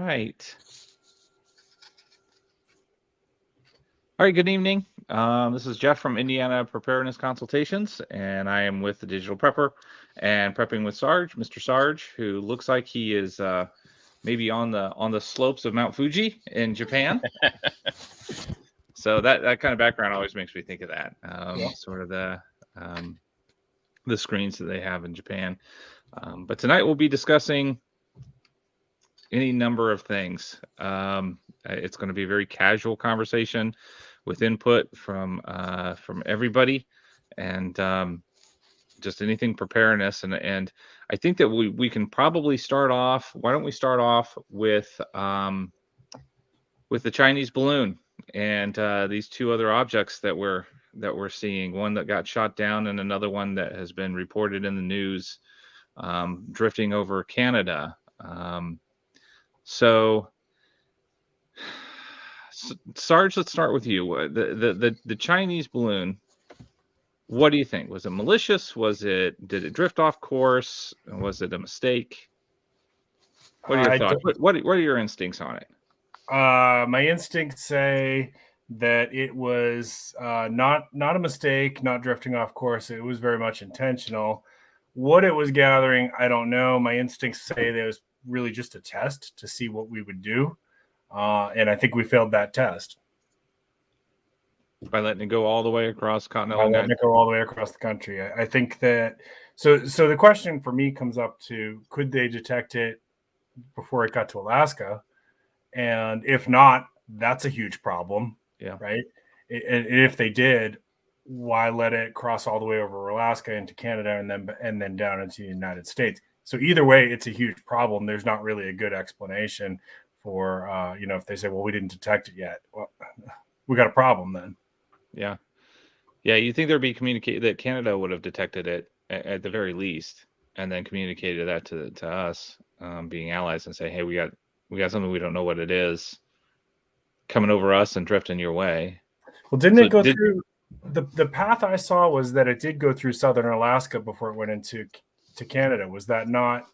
right. All right, good evening. This is Jeff from Indiana Preparedness Consultations, and I am with the Digital Prepper and Prepping with Sarge, Mr. Sarge, who looks like he is maybe on the slopes of Mount Fuji in Japan. So that kind of background always makes me think of that, sort of the screens that they have in Japan. But tonight we'll be discussing any number of things. It's going to be a very casual conversation with input from everybody, and just anything preparedness. And I think that we can probably start off. Why don't we start off with the Chinese balloon and these two other objects that we're seeing? One that got shot down, and another one that has been reported in the news drifting over Canada. So, Sarge, let's start with you. The Chinese balloon. What do you think? Was it malicious? Did it drift off course? Was it a mistake? What are your thoughts? What are your instincts on it? My instincts say that it was not a mistake, not drifting off course. It was very much intentional. What it was gathering, I don't know. My instincts say that it was really just a test to see what we would do. And I think we failed that test. By letting it go all the way across continental. By letting it go all the way across the country. I think that, so the question for me comes up to, could they detect it before it got to Alaska? And if not, that's a huge problem. Yeah. Right. And if they did, why let it cross all the way over Alaska into Canada and then down into the United States? So either way, it's a huge problem. There's not really a good explanation for, if they say, well, we didn't detect it yet. Well, we got a problem then. Yeah. Yeah. You think there'd be that Canada would have detected it at the very least, and then communicated that to us, being allies, and say, hey, we got something, we don't know what it is, coming over us and drifting your way. Well, didn't it go through the path I saw was that it did go through southern Alaska before it went into Canada. Was that not?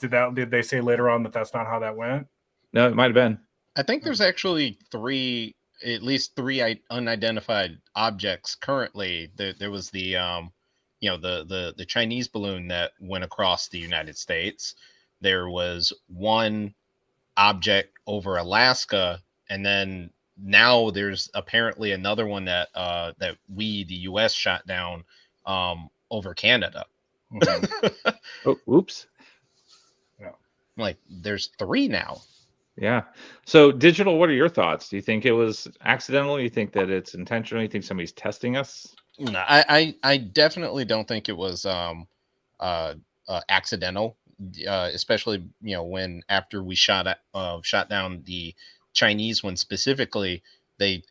Did they say later on that that's not how that went? No, it might have been. I think there's actually at least three unidentified objects currently. There was the the Chinese balloon that went across the United States. There was one object over Alaska, and then now there's apparently another one that the U.S. shot down over Canada. Mm-hmm. Oh, oops. Yeah. Like there's three now. Yeah. So, Digital, what are your thoughts? Do you think it was accidental? You think that it's intentional? You think somebody's testing us? No, I definitely don't think it was accidental. Especially when after we shot down the Chinese one specifically, they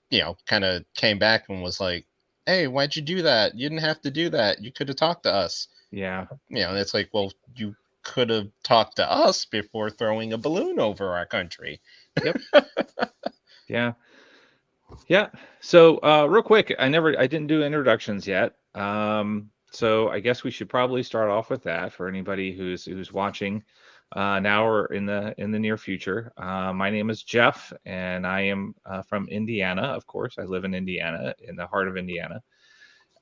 kind of came back and was like, hey, why'd you do that? You didn't have to do that. You could have talked to us. Yeah. And it's like, well, you could have talked to us before throwing a balloon over our country. Yep. Yeah. So real quick, I didn't do introductions yet. So I guess we should probably start off with that for anybody who's watching now or in the near future. My name is Jeff, and I am from Indiana. Of course, I live in Indiana, in the heart of Indiana,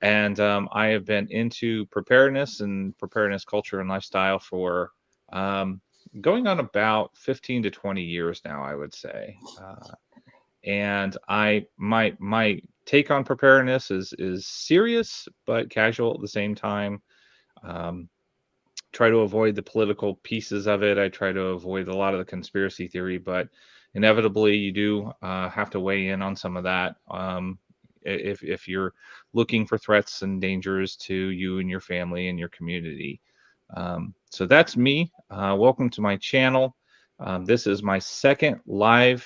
and I have been into preparedness and preparedness culture and lifestyle for going on about 15 to 20 years now, I would say. And my take on preparedness is serious but casual at the same time. Try to avoid the political pieces of it. I try to avoid a lot of the conspiracy theory, but inevitably you do have to weigh in on some of that. If you're looking for threats and dangers to you and your family and your community. So that's me. Welcome to my channel. This is my second live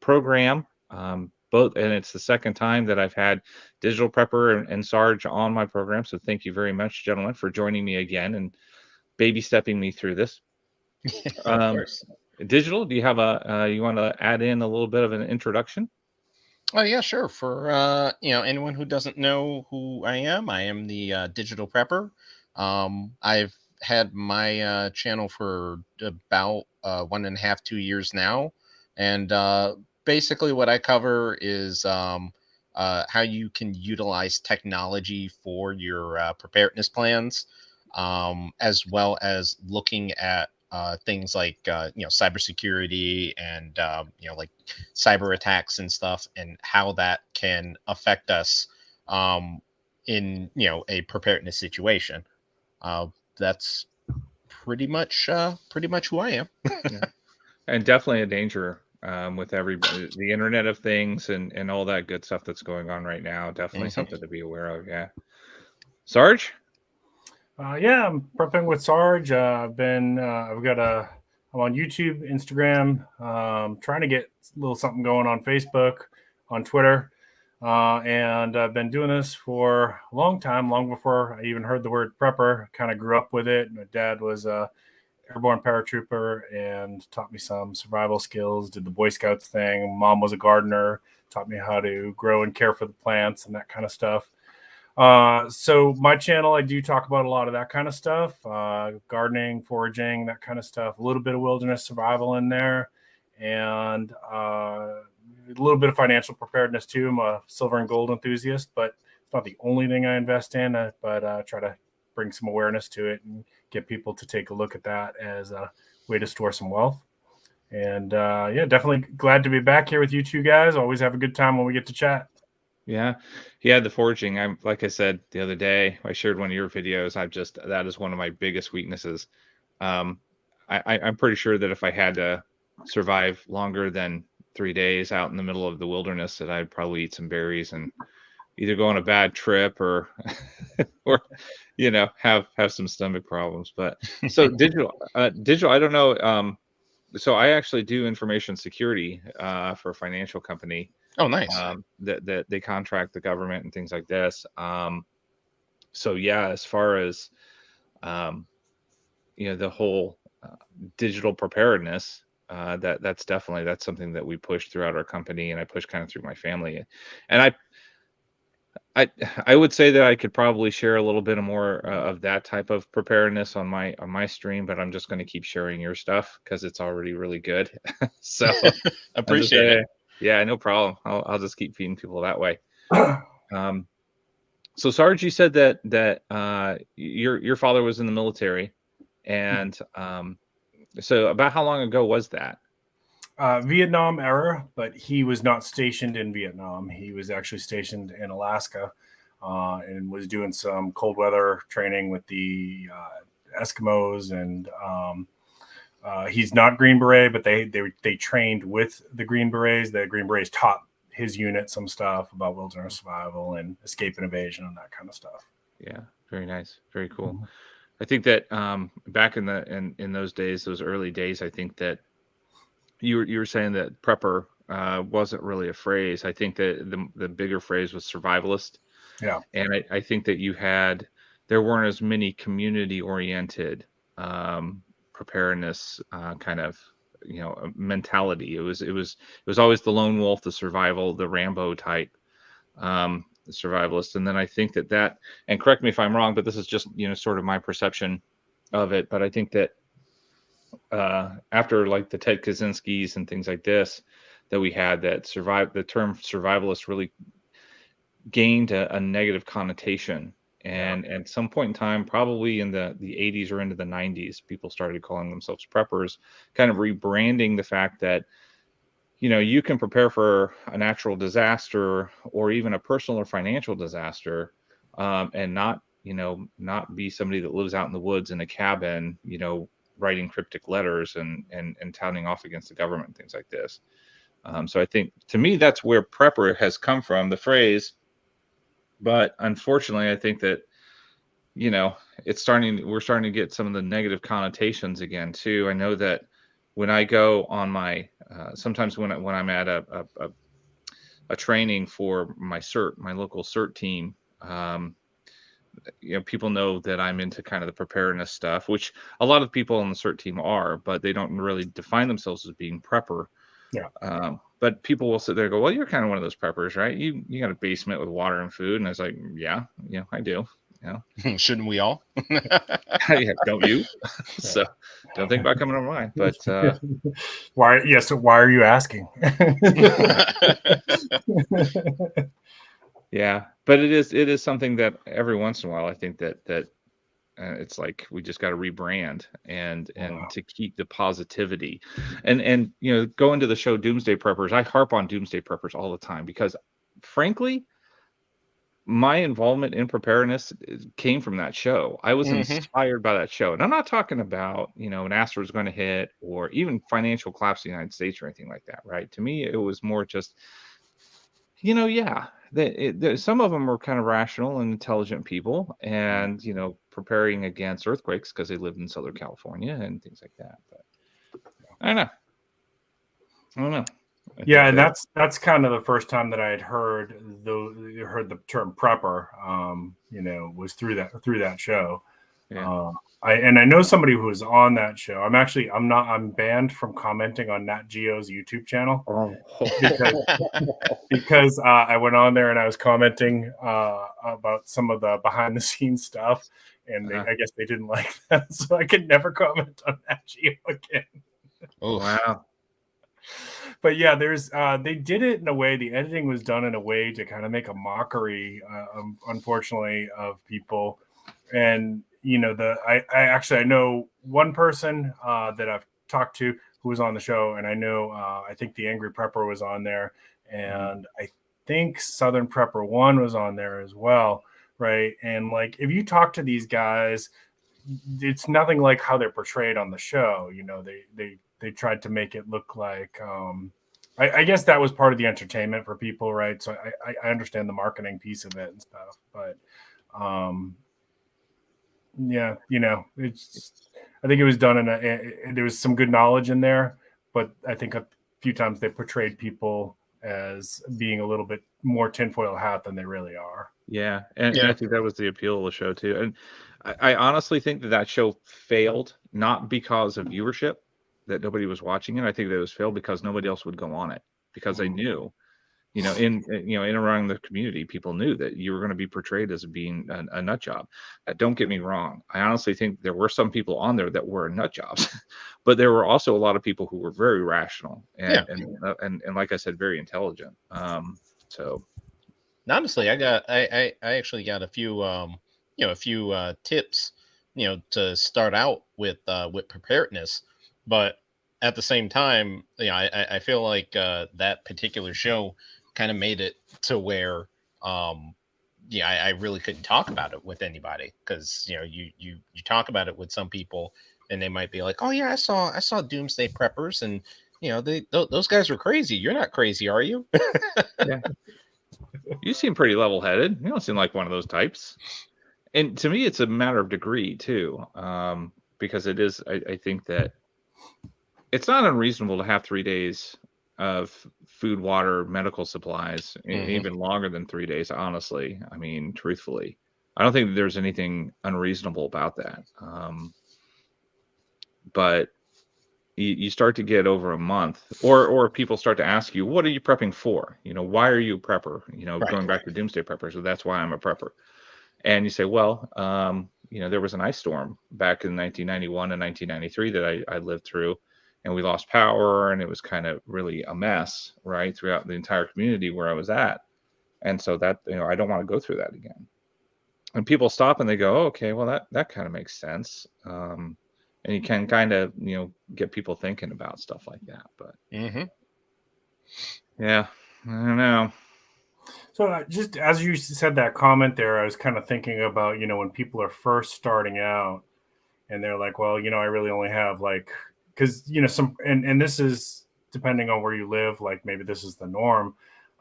program, and it's the second time that I've had Digital Prepper and Sarge on my program. So thank you very much, gentlemen, for joining me again and baby stepping me through this. Of course. Digital, do you have you want to add in a little bit of an introduction? Oh yeah, sure. For anyone who doesn't know who I am the Digital Prepper. I've had my channel for about 1.5, 2 years now, and basically what I cover is how you can utilize technology for your preparedness plans, as well as looking at things like cybersecurity and like cyber attacks and stuff, and how that can affect us in a preparedness situation. That's pretty much who I am. Yeah. And definitely a danger with the Internet of Things and all that good stuff that's going on right now. Definitely Mhm. something to be aware of. Yeah. Sarge? Yeah, I'm prepping with Sarge. I'm on YouTube, Instagram, trying to get a little something going on Facebook, on Twitter. And I've been doing this for a long time, long before I even heard the word prepper. Kind of grew up with it. My dad was a airborne paratrooper and taught me some survival skills, did the Boy Scouts thing. Mom was a gardener, taught me how to grow and care for the plants and that kind of stuff. So my channel, I do talk about a lot of that kind of stuff, gardening, foraging, that kind of stuff, a little bit of wilderness survival in there, and a little bit of financial preparedness too. I'm a silver and gold enthusiast, but it's not the only thing I invest in, but try to bring some awareness to it and get people to take a look at that as a way to store some wealth. And yeah, definitely glad to be back here with you two guys. Always have a good time when we get to chat. Yeah. Yeah, the foraging. I'm like I said the other day, I shared one of your videos. That is one of my biggest weaknesses. Um, I'm pretty sure that if I had to survive longer than 3 days out in the middle of the wilderness, that I'd probably eat some berries and either go on a bad trip or or have some stomach problems. But so digital, I don't know. So I actually do information security for a financial company Oh, nice. that they contract the government and things like this. So yeah, as far as um, the whole digital preparedness, that's something that we push throughout our company, and I push kind of through my family. And I I would say that I could probably share a little bit more of that type of preparedness on my stream, but I'm just going to keep sharing your stuff because it's already really good. So I'll just Appreciate it. say, yeah, no problem. I'll just keep feeding people that way. Um, so Sarge, you said that your father was in the military, and so about how long ago was that? Vietnam era, but he was not stationed in Vietnam. He was actually stationed in Alaska and was doing some cold weather training with the Eskimos. And he's not Green Beret, but they trained with the Green Berets. The Green Berets taught his unit some stuff about wilderness survival and escape and evasion and that kind of stuff. Yeah, very nice, very cool. I think that back in those days, those early days, I think that you were saying that prepper wasn't really a phrase. I think that the bigger phrase was survivalist. Yeah. And I think that there weren't as many community oriented preparedness kind of mentality. It was always the lone wolf, the survival, the Rambo type survivalist. And then I think that, and correct me if I'm wrong, but this is just sort of my perception of it. But I think that after like the Ted Kaczynskis and things like this that we had, that the term survivalist really gained a negative connotation. And at some point in time, probably in the 80s or into the 90s, people started calling themselves preppers, kind of rebranding the fact that you can prepare for a natural disaster or even a personal or financial disaster, and not be somebody that lives out in the woods in a cabin, writing cryptic letters and touting off against the government and things like this. So I think, to me, that's where prepper has come from, the phrase. But unfortunately, I think that we're starting to get some of the negative connotations again too. I know that when I go on my sometimes when I'm at a training for my local CERT team, people know that I'm into kind of the preparedness stuff, which a lot of people on the CERT team are, but they don't really define themselves as being prepper. Yeah. But people will sit there and go, well, you're kind of one of those preppers, right? You got a basement with water and food. And I was like, yeah, I do. Shouldn't we all? Yeah, don't you? So don't think about coming on mine. But why? Yeah. So why are you asking? yeah, but it is something that every once in a while I think that it's like we just got to rebrand and to keep the positivity and go into the show Doomsday Preppers. I harp on Doomsday Preppers all the time because frankly my involvement in preparedness came from that show. I was inspired by that show. And I'm not talking about, an asteroid's going to hit or even financial collapse of the United States or anything like that, right? To me, it was more just, yeah, some of them were kind of rational and intelligent people and, preparing against earthquakes because they lived in Southern California and things like that. But I don't know. Yeah, and that's kind of the first time that I had heard the term prepper. Was through that show. Yeah. I know somebody who was on that show. I'm banned from commenting on Nat Geo's YouTube channel because I went on there and I was commenting about some of the behind the scenes stuff, and I guess they didn't like that, so I could never comment on Nat Geo again. Oh wow. But yeah, they did it in a way. The editing was done in a way to kind of make a mockery, unfortunately, of people. And I know one person that I've talked to who was on the show, and I know I think the Angry Prepper was on there, and I think Southern Prepper 1 was on there as well, right? And like if you talk to these guys, it's nothing like how they're portrayed on the show. They tried to make it look like I guess that was part of the entertainment for people, right? So I understand the marketing piece of it and stuff, but yeah, I think it was done there was some good knowledge in there, but I think a few times they portrayed people as being a little bit more tinfoil hat than they really are. Yeah, and I think that was the appeal of the show too. And I honestly think that show failed not because of viewership, that nobody was watching it. I think that it was failed because nobody else would go on it because they knew, in and around the community, people knew that you were going to be portrayed as being a nut job. Don't get me wrong. I honestly think there were some people on there that were nut jobs, but there were also a lot of people who were very rational and like I said, very intelligent. So. Honestly, I actually got a few tips, to start out with preparedness, but at the same time, I feel like that particular show kind of made it to where I really couldn't talk about it with anybody because you talk about it with some people and they might be like, oh yeah, I saw Doomsday Preppers and those guys were crazy. You're not crazy, are you? Yeah. You seem pretty level-headed. You don't seem like one of those types. And to me, it's a matter of degree too, because it is. I think that it's not unreasonable to have 3 days of food, water, medical supplies, even longer than 3 days. Honestly, I mean, truthfully, I don't think there's anything unreasonable about that. But you start to get over a month, or people start to ask you, what are you prepping for? Why are you a prepper? Going back to Doomsday Prepper. So that's why I'm a prepper. And you say, well, there was an ice storm back in 1991 and 1993 that I lived through, and we lost power, and it was kind of really a mess, right, throughout the entire community where I was at. And so that, I don't want to go through that again. And people stop and they go, oh, okay, well, that kind of makes sense. And you can kind of, get people thinking about stuff like that. But yeah, I don't know. So just as you said that comment there, I was kind of thinking about, when people are first starting out and they're like, well, I really only have because, and this is depending on where you live, like maybe this is the norm,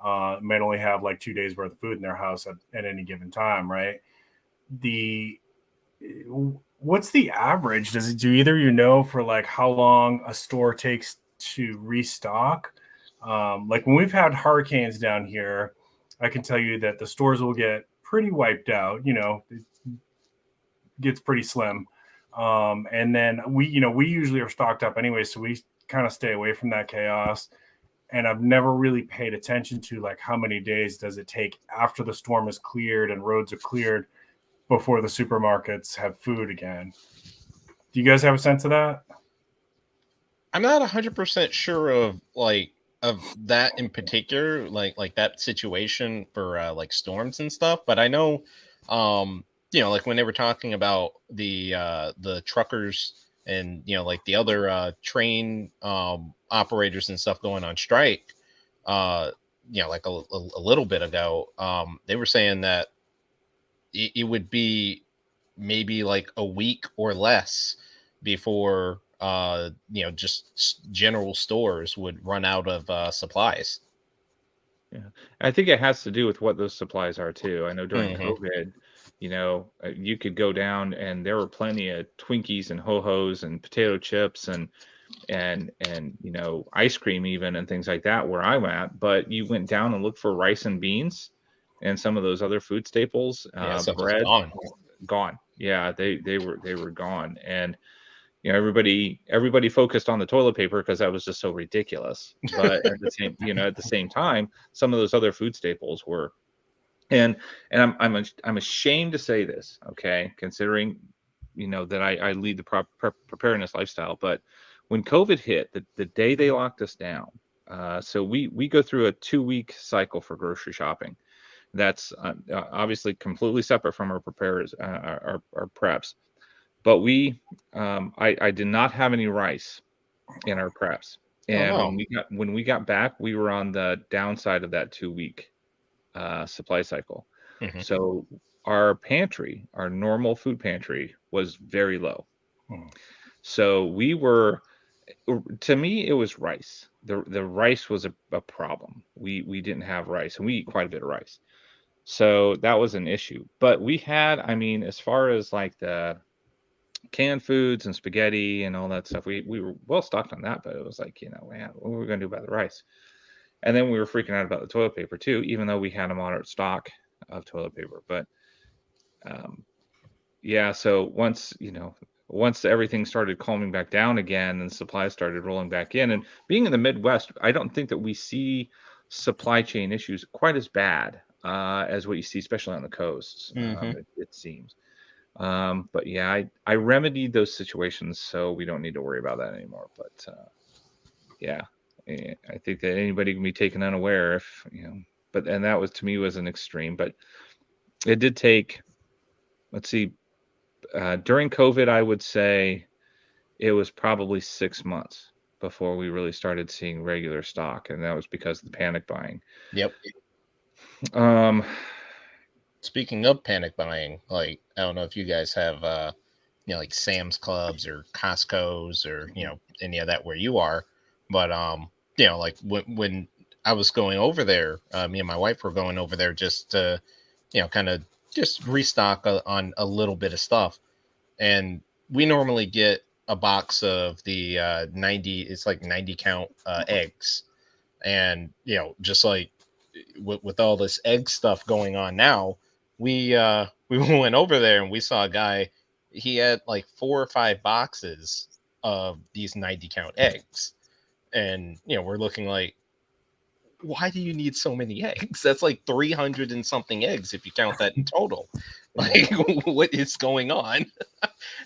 might only have 2 days worth of food in their house at any given time, right? What's the average? Do either for how long a store takes to restock? When we've had hurricanes down here, I can tell you that the stores will get pretty wiped out. It gets pretty slim. And then we usually are stocked up anyway, so we kind of stay away from that chaos. And I've never really paid attention to how many days does it take after the storm is cleared and roads are cleared before the supermarkets have food again. Do you guys have a sense of that? I'm not 100% sure of that in particular, like that situation for like storms and stuff. But I know, like when they were talking about the truckers and like the other train operators and stuff going on strike, uh, like a little bit ago, they were saying that it would be maybe like a week or less before just general stores would run out of supplies. Yeah, I think it has to do with what those supplies are too. I know during Hmm. COVID, you could go down and there were plenty of Twinkies and Ho-Hos and potato chips and ice cream even and things like that where I'm at. But you went down and looked for rice and beans and some of those other food staples, Yeah, stuff is bread, gone. gone. Yeah, they were gone. And everybody focused on the toilet paper because that was just so ridiculous. But at the same time, some of those other food staples were. And I'm ashamed to say this, okay, considering that I lead the preparedness lifestyle. But when COVID hit, the day they locked us down, so we go through a 2-week cycle for grocery shopping. That's obviously completely separate from our preparers, our preps. But I did not have any rice in our preps. Oh And no. when we got back, we were on the downside of that 2-week supply cycle. Hmm. So our pantry, our normal food pantry, was very low. Hmm. So to me, it was rice. The rice was a problem. We didn't have rice, and we eat quite a bit of rice. So that was an issue. But we had, I mean, as far as like the canned foods and spaghetti and all that stuff, we were well stocked on that. But it was like, man, what were we gonna do about the rice? And then we were freaking out about the toilet paper too, even though we had a moderate stock of toilet paper. But um, yeah, so once everything started calming back down again and supplies started rolling back in, and being in the Midwest, I don't think that we see supply chain issues quite as bad as what you see, especially on the coasts. Hmm. It seems. But yeah, I remedied those situations, so we don't need to worry about that anymore. But yeah, I think that anybody can be taken unaware if But and that was to me was an extreme. But it did take. Let's see. During COVID, I would say it was probably 6 months before we really started seeing regular stock, and that was because of the panic buying. Yep. Um, Speaking of panic buying, like I don't know if you guys have like Sam's Clubs or Costco's or any of that where you are, but like when I was going over there, me and my wife were going over there just to kind of just restock on a little bit of stuff, and we normally get a box of the 90, it's like 90 count eggs, and just like with all this egg stuff going on now, we went over there and we saw a guy. He had like 4 or 5 boxes of these 90 count eggs, and we're looking like, why do you need so many eggs? That's like 300 and something eggs if you count that in total. Like, what is going on?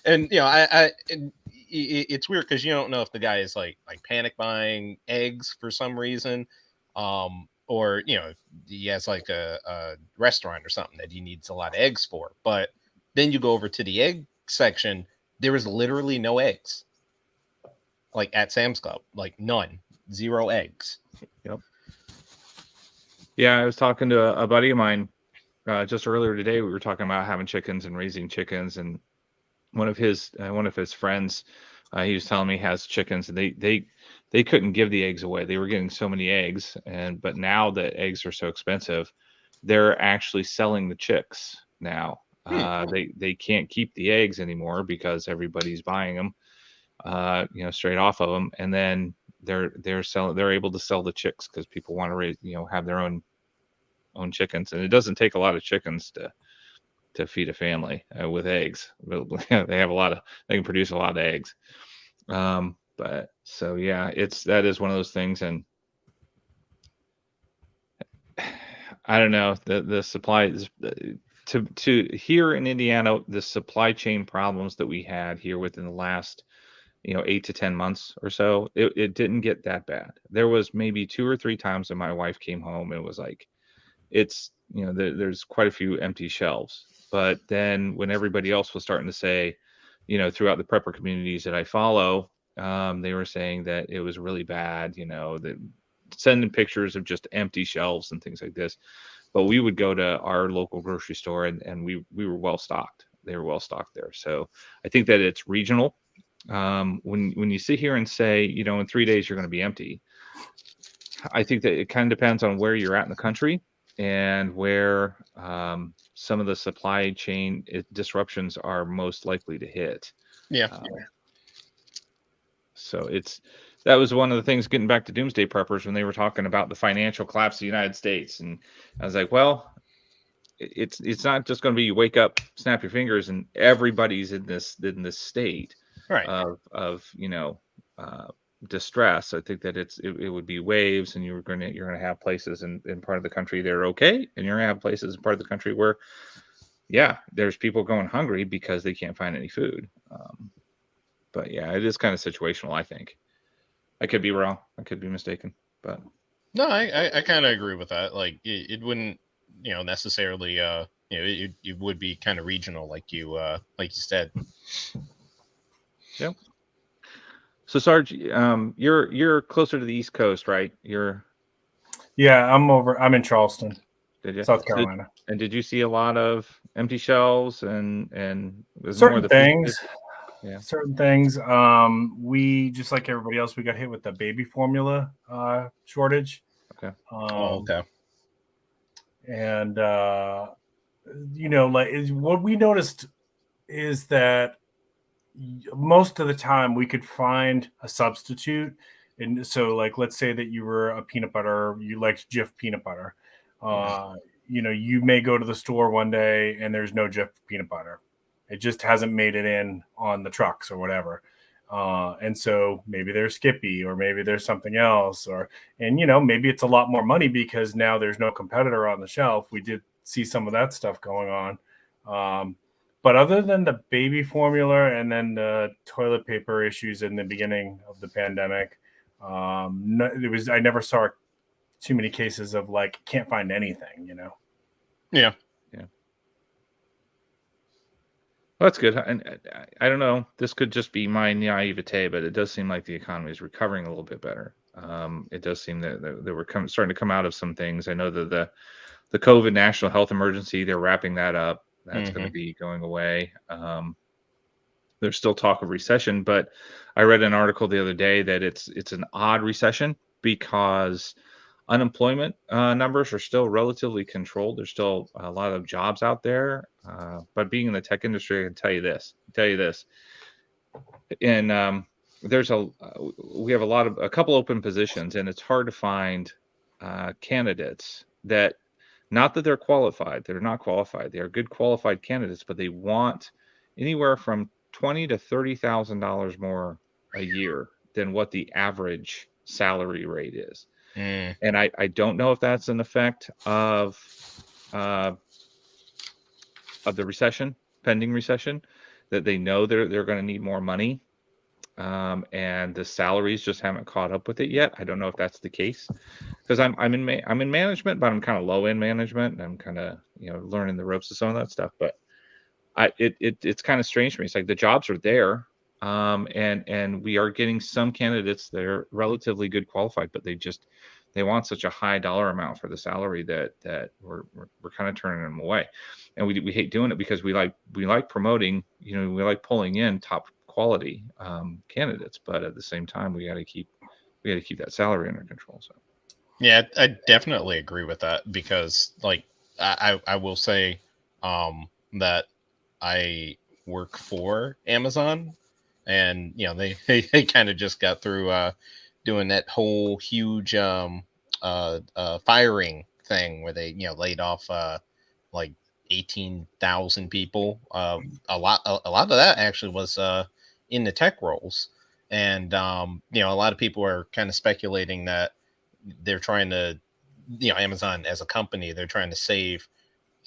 And it's weird because you don't know if the guy is like panic buying eggs for some reason, or if he has like a restaurant or something that he needs a lot of eggs for. But then you go over to the egg section, there is literally no eggs, like at Sam's Club, like none, 0 eggs. yep. Yeah, I was talking to a buddy of mine just earlier today. We were talking about having chickens and raising chickens, and one of his friends, he was telling me has chickens, and they couldn't give the eggs away. They were getting so many eggs, but now that eggs are so expensive, they're actually selling the chicks now. Hmm. They can't keep the eggs anymore because everybody's buying them, straight off of them, and then they're able to sell the chicks because people want to raise, have their own chickens, and it doesn't take a lot of chickens to feed a family with eggs. They can produce a lot of eggs. But so yeah, that is one of those things, and I don't know, the supply is, to here in Indiana, the supply chain problems that we had here within the last 8 to 10 months or so, it didn't get that bad. There was maybe 2 or 3 times that my wife came home and it was like, it's there's quite a few empty shelves. But then when everybody else was starting to say, throughout the prepper communities that I follow, they were saying that it was really bad, that sending pictures of just empty shelves and things like this. But we would go to our local grocery store and we were well stocked. They were well stocked there. So I think that it's regional. When you sit here and say, in 3 days you're going to be empty, I think that it kind of depends on where you're at in the country and where some of the supply chain disruptions are most likely to hit. Yeah. So that was one of the things getting back to doomsday preppers when they were talking about the financial collapse of the United States. And I was like, well, it's not just going to be you wake up, snap your fingers, and everybody's in this state Right. of distress. I think that it would be waves, and you're gonna have places in part of the country that are okay, and you're gonna have places in part of the country where, yeah, there's people going hungry because they can't find any food. But yeah, it is kind of situational. I think I could be wrong. I could be mistaken, but no, I kind of agree with that. Like it wouldn't, necessarily, it would be kind of regional, like you said. Yep. So Sarge, you're closer to the East Coast, right? Yeah, I'm in Charleston, Did you? South Carolina. And did you see a lot of empty shelves and was Certain more the things? Yeah. Certain things. We, just like everybody else, we got hit with the baby formula shortage. Okay. Okay. And what we noticed is that most of the time we could find a substitute. And so, like, let's say that you were a peanut butter, you liked Jif peanut butter. You may go to the store one day and there's no Jif peanut butter. It just hasn't made it in on the trucks or whatever. And so maybe there's Skippy, or maybe there's something else, and maybe it's a lot more money because now there's no competitor on the shelf. We did see some of that stuff going on. But other than the baby formula and then the toilet paper issues in the beginning of the pandemic, I never saw too many cases of like can't find anything. Yeah. Well, that's good. And I don't know. This could just be my naivete, but it does seem like the economy is recovering a little bit better. It does seem that we're starting to come out of some things. I know that the COVID national health emergency, they're wrapping that up. That's going to be going away. There's still talk of recession, but I read an article the other day that it's an odd recession because unemployment numbers are still relatively controlled. There's still a lot of jobs out there, but being in the tech industry, I can tell you this. And we have a couple open positions, and it's hard to find candidates that, not that they're qualified, they're not qualified. They are good qualified candidates, but they want anywhere from $20,000 to $30,000 more a year than what the average salary rate is. And I don't know if that's an effect of the recession, pending recession, that they know they're going to need more money, and the salaries just haven't caught up with it yet. I don't know if that's the case, because I'm in management, but I'm kind of low in management, and I'm kind of learning the ropes of some of that stuff. But it's kind of strange to me. It's like the jobs are there, and we are getting some candidates that are relatively good qualified, but they want such a high dollar amount for the salary that we're kind of turning them away. And we hate doing it because we like promoting, we like pulling in top quality candidates, but at the same time we got to keep that salary under control. So yeah, I definitely agree with that, because like I will say that I work for Amazon, and they kind of just got through doing that whole huge firing thing where they laid off like 18,000 people. A lot of that actually was in the tech roles, and a lot of people are kind of speculating that they're trying to, Amazon as a company, they're trying to save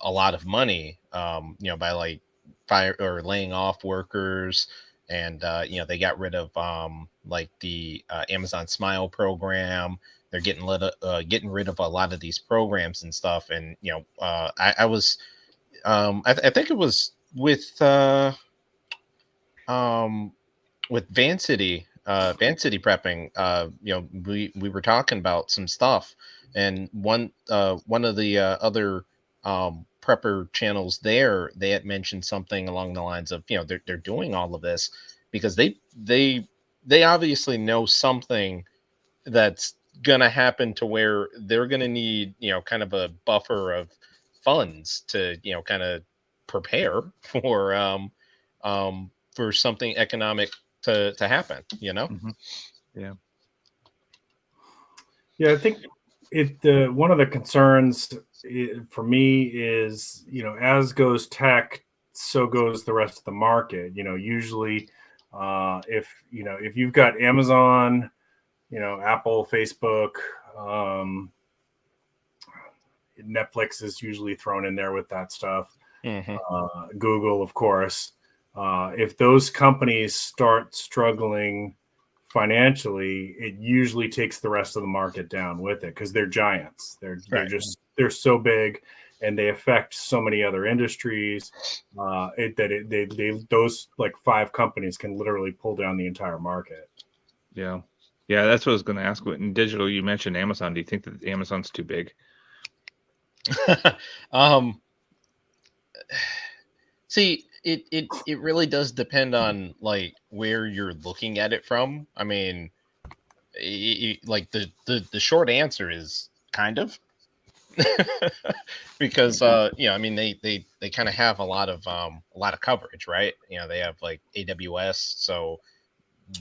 a lot of money, by like fire or laying off workers. And they got rid of like the Amazon Smile program. They're getting rid of a lot of these programs and stuff. And I was I think it was with Vancity, Vancity prepping. We were talking about some stuff, and one of the other prepper channels there, they had mentioned something along the lines of, they're doing all of this because they obviously know something that's gonna happen to where they're gonna need, kind of a buffer of funds to, kind of prepare for something economic to happen, Mm-hmm. Yeah. Yeah, I think one of the concerns for me is, as goes tech, so goes the rest of the market. Usually, if you've got Amazon, Apple, Facebook, Netflix is usually thrown in there with that stuff. Mm-hmm. Google, of course. If those companies start struggling financially, it usually takes the rest of the market down with it because they're giants. They're so big, and they affect so many other industries those like 5 companies can literally pull down the entire market. Yeah. Yeah, that's what I was going to ask. In digital, you mentioned Amazon. Do you think that Amazon's too big? See, it really does depend on like where you're looking at it from. I mean, like the short answer is kind of because I mean they kind of have a lot of coverage, right? They have like AWS, so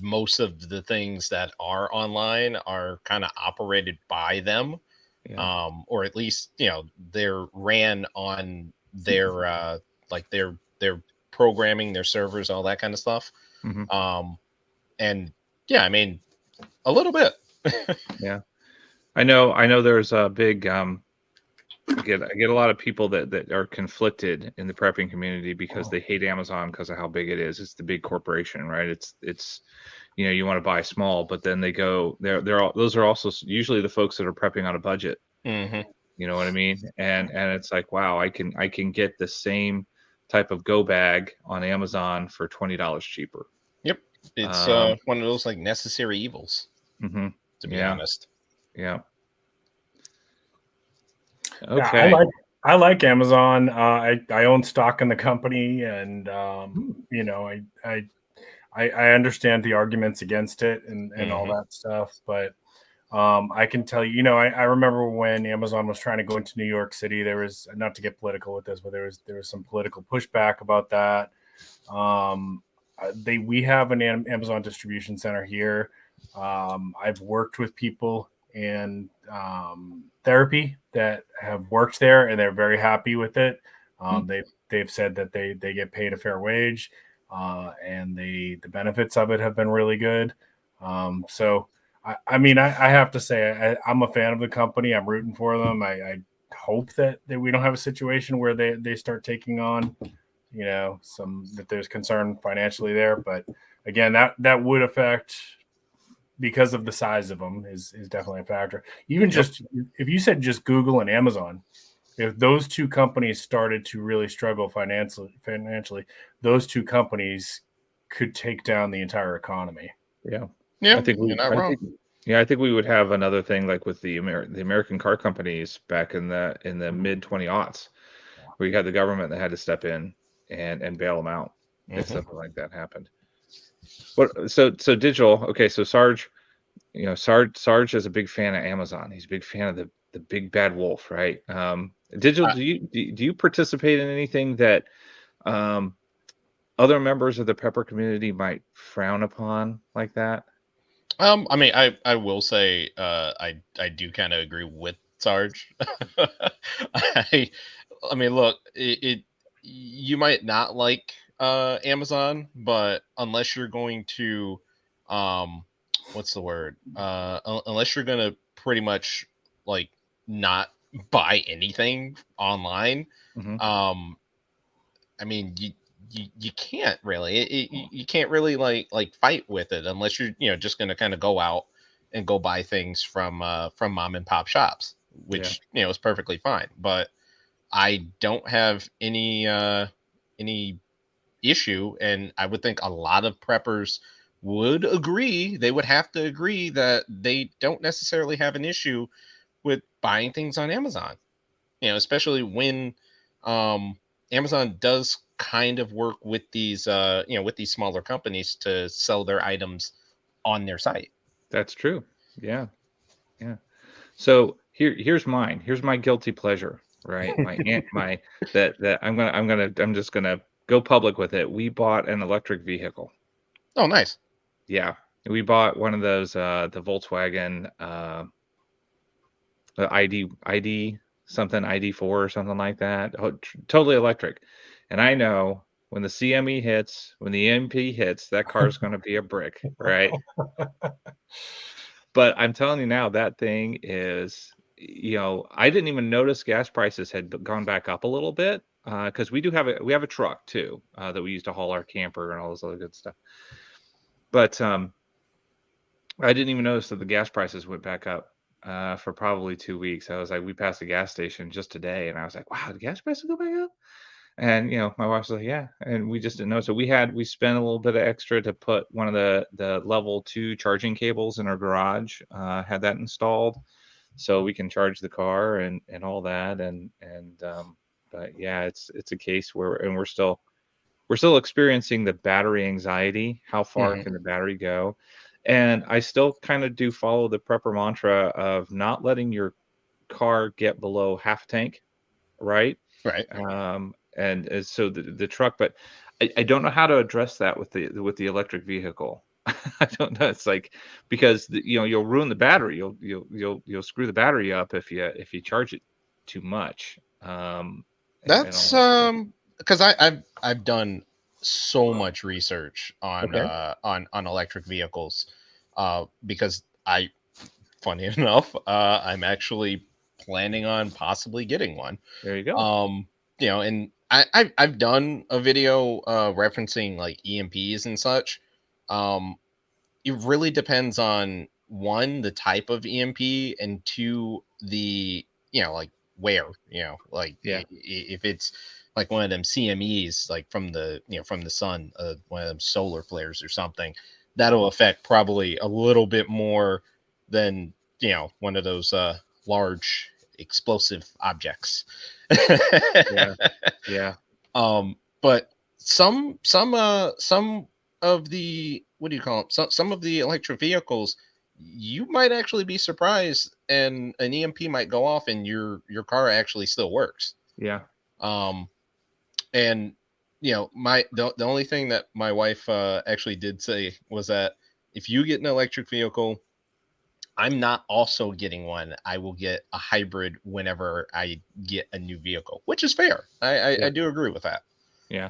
most of the things that are online are kind of operated by them. Yeah. Or at least they're ran on their like their programming, their servers, all that kind of stuff. Mm-hmm. And yeah, I mean, a little bit. Yeah. I know there's a big I get a lot of people that are conflicted in the prepping community because they hate Amazon because of how big it is. It's the big corporation, right? It's you want to buy small, but then those are also usually the folks that are prepping on a budget. Mm-hmm. You know what I mean? And it's like, wow, I can get the same type of go bag on Amazon for $20 cheaper. Yep, it's one of those like necessary evils, Mm-hmm. to be Yeah. honest. Yeah. Yeah, Okay. I like Amazon. I own stock in the company, and I understand the arguments against it and all that stuff. But I can tell you, I remember when Amazon was trying to go into New York City. There was, not to get political with this, but there was some political pushback about that. We have an Amazon distribution center here. I've worked with people in therapy that have worked there, and they're very happy with it. They've said that they get paid a fair wage, and the benefits of it have been really good. So I mean, I have to say I'm a fan of the company. I'm rooting for them. I hope that we don't have a situation where they start taking on that there's concern financially there. But again, that would affect, because of the size of them, is definitely a factor. Even just if you said just Google and Amazon, if those two companies started to really struggle financially, those two companies could take down the entire economy. Yeah. Yeah, I think you're not wrong. I think we would have another thing like with the American car companies back in the mid 20 aughts, where you had the government that had to step in and bail them out if something like that happened. So digital. Okay, so Sarge, Sarge is a big fan of Amazon. He's a big fan of the big bad wolf, right? Digital, do you participate in anything that other members of the prepper community might frown upon like that? I mean, I will say, I do kind of agree with Sarge. I I mean, look, you might not like Amazon, but unless you're going to, what's the word? Unless you're gonna pretty much like not buy anything online. Mhm. I mean, you can't really you can't really like fight with it unless you're just going to kind of go out and go buy things from mom and pop shops, Yeah. which is perfectly fine. But I don't have any issue, and I would think a lot of preppers would agree. They would have to agree that they don't necessarily have an issue with buying things on Amazon. Especially when um, Amazon does kind of work with these with these smaller companies to sell their items on their site. That's true. Yeah. Yeah. So here's mine. Here's my guilty pleasure, right? My that I'm just gonna go public with it. We bought an electric vehicle. Oh, nice. Yeah. We bought one of those the Volkswagen the ID something ID4 or something like that. Oh, totally electric. And I know when the CME hits, when the MP hits, that car's going to be a brick, right? But I'm telling you now, that thing is, I didn't even notice gas prices had gone back up a little bit because we have a truck too that we use to haul our camper and all this other good stuff. But I didn't even notice that the gas prices went back up for probably 2 weeks. I was like, we passed a gas station just today, and I was like, wow, the gas prices go back up. And my wife's like, yeah, and we just didn't know. So we spent a little bit of extra to put one of the level 2 charging cables in our garage. Had that installed so we can charge the car and all that. But yeah, it's a case where and we're still experiencing the battery anxiety. How far Hmm. can the battery go? And I still kind of do follow the prepper mantra of not letting your car get below half tank, right? Right. And so the truck, but I don't know how to address that with the electric vehicle. I don't know. It's like because you'll ruin the battery. You'll screw the battery up if you charge it too much. And all That's that stuff. because I've done so much research Okay, on electric vehicles because funny enough, I'm actually planning on possibly getting one. there you go. Um, and I've done a video referencing like EMPs and such. Um, it really depends on one, the type of EMP, and two, the like where, like Yeah. if it's like one of them CMEs, like from the from the sun, one of them solar flares or something, that'll affect probably a little bit more than one of those large explosive objects. Yeah. Yeah. But some of the, what do you call them? Some of the electric vehicles, you might actually be surprised, and an EMP might go off, and your car actually still works. Yeah. Um, and the only thing that my wife actually did say was that if you get an electric vehicle, I'm not also getting one. I will get a hybrid whenever I get a new vehicle, which is fair. I Yeah. do agree with that. Yeah.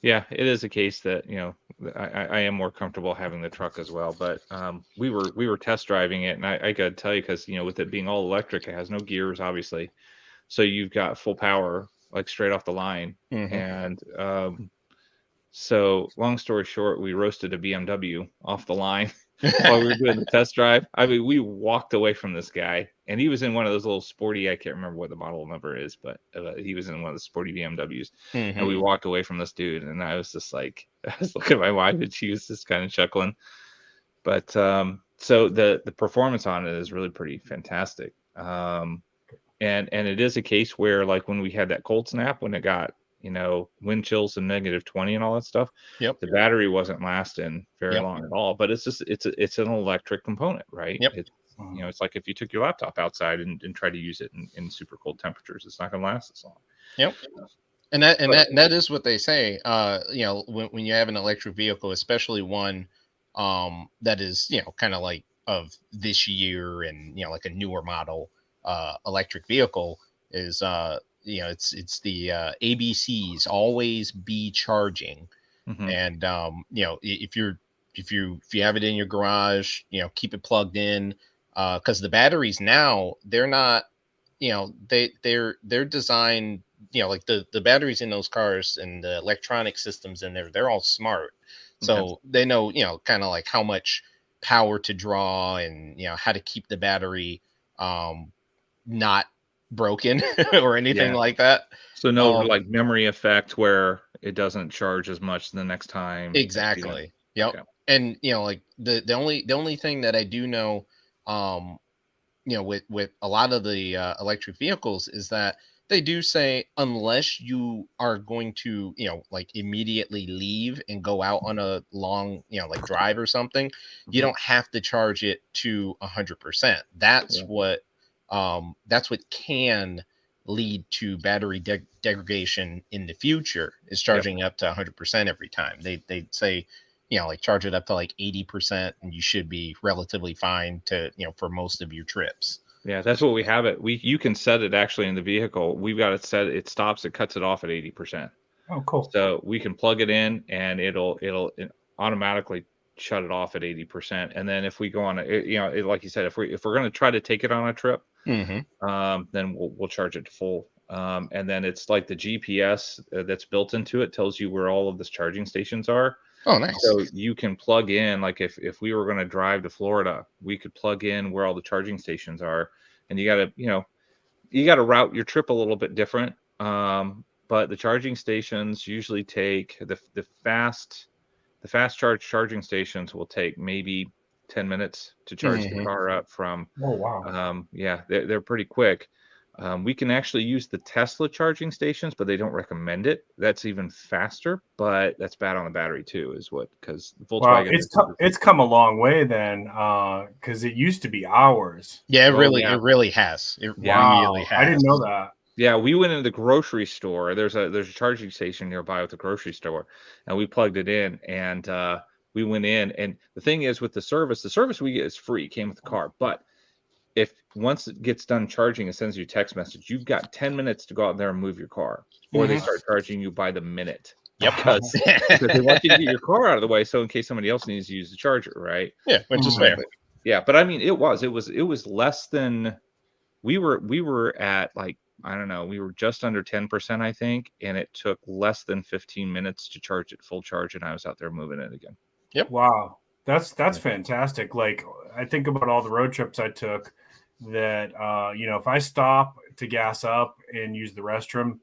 Yeah. It is a case that I am more comfortable having the truck as well. But we were test driving it, and I got to tell you because with it being all electric, it has no gears, obviously. So you've got full power, like straight off the line. Hmm. And so long story short, we roasted a BMW off the line while we were doing the test drive. I mean, we walked away from this guy, and he was in one of those little sporty, I can't remember what the model number is, but he was in one of the sporty BMWs. And Hmm. we walked away from this dude, and I was just like, I was looking at my wife, and she was just kind of chuckling. But so the performance on it is really pretty fantastic. And it is a case where, like, when we had that cold snap, when it got wind chills and -20 and all that stuff, Yep. the battery wasn't lasting very Yep. long at all. But it's just it's an electric component, right? Yep. It's like if you took your laptop outside and tried to use it in super cold temperatures, it's not going to last as long. Yep. And that and But that and that is what they say. When you have an electric vehicle, especially one that is kind of like of this year, and like a newer model electric vehicle, is it's the ABCs, always be charging. mhm, And if you have it in your garage, keep it plugged in, because the batteries now, they're not they're designed, like the batteries in those cars and the electronic systems in there, they're all smart. So they know, kind of like how much power to draw and, how to keep the battery not broken or anything like that. So no like memory effect where it doesn't charge as much the next time. Exactly. Yep. Okay. And like the only thing that I do know, with a lot of the electric vehicles is that they do say unless you are going to, like immediately leave and go out on a long, like drive or something, you don't have to charge it to 100%. That's what can lead to battery degradation in the future, is charging up to 100% every time. They say, like charge it up to like 80% and you should be relatively fine to, for most of your trips. Yeah, that's what we have it. You can set it actually in the vehicle. We've got it set. It stops. It cuts it off at 80%. Oh, cool. So we can plug it in and it'll automatically shut it off at 80%. And then if we go on like you said, if we're going to try to take it on a trip, then we'll charge it to full. And then it's like the GPS that's built into it tells you where all of the charging stations are. Oh, nice. So you can plug in, like if we were going to drive to Florida, we could plug in where all the charging stations are, and you got to route your trip a little bit different. But the charging stations usually take the fast charging stations will take maybe 10 minutes to charge the car up from. Oh, wow. They're pretty quick. We can actually use the Tesla charging stations, but they don't recommend it. That's even faster, but that's bad on the battery too, because Volkswagen. Wow, it's come a long way then, because it used to be hours. Yeah, it really has. It really has. I didn't know that. Yeah, we went into the grocery store. There's a charging station nearby with the grocery store, and we plugged it in, and we went in. And the thing is, with the service we get is free. It came with the car, but if once it gets done charging, it sends you a text message. You've got 10 minutes to go out there and move your car, or they start charging you by the minute. Yep. Because they want you to get your car out of the way, so in case somebody else needs to use the charger, right? Yeah, which is fair. Yeah, but I mean, it was less than we were at, like, I don't know, we were just under 10%, I think, and it took less than 15 minutes to charge it full charge, and I was out there moving it again. Yep. Wow, that's fantastic. Like, I think about all the road trips I took. That if I stop to gas up and use the restroom,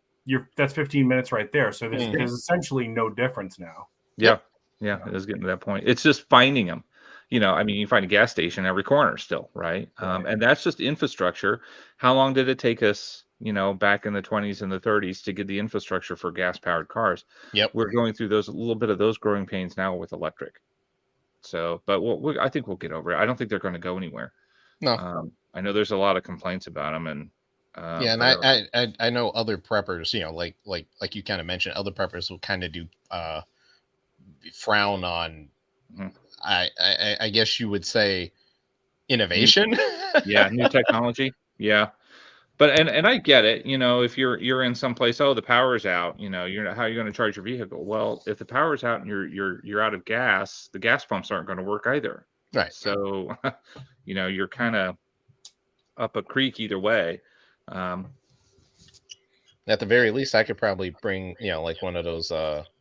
that's 15 minutes right there. So there's essentially no difference now. Yeah, it is getting to that point. It's just finding them. I mean, you find a gas station every corner still, right? And that's just infrastructure. How long did it take us, back in the 20s and the 30s to get the infrastructure for gas-powered cars? Yep. We're going through a little bit of those growing pains now with electric. So, but I think we'll get over it. I don't think they're going to go anywhere. No. I know there's a lot of complaints about them, and and I know other preppers, like you kind of mentioned, other preppers will kind of do frown on. I guess you would say innovation. Yeah, new technology. Yeah, but and I get it. If you're in some place, the power's out. How are you going to charge your vehicle? Well, if the power's out and you're out of gas, the gas pumps aren't going to work either. Right. So, you're kind of up a creek either way. At the very least, I could probably bring, like one of those,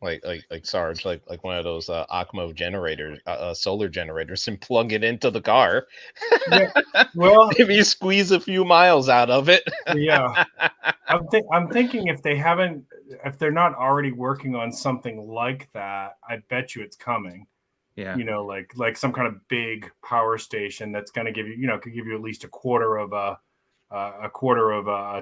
like Sarge, like one of those Akmo generators, solar generators, and plug it into the car. Yeah. Well, maybe squeeze a few miles out of it. Yeah, I'm thinking if they're not already working on something like that, I bet you it's coming. Yeah. Like some kind of big power station that's going to give you, could give you at least a quarter of a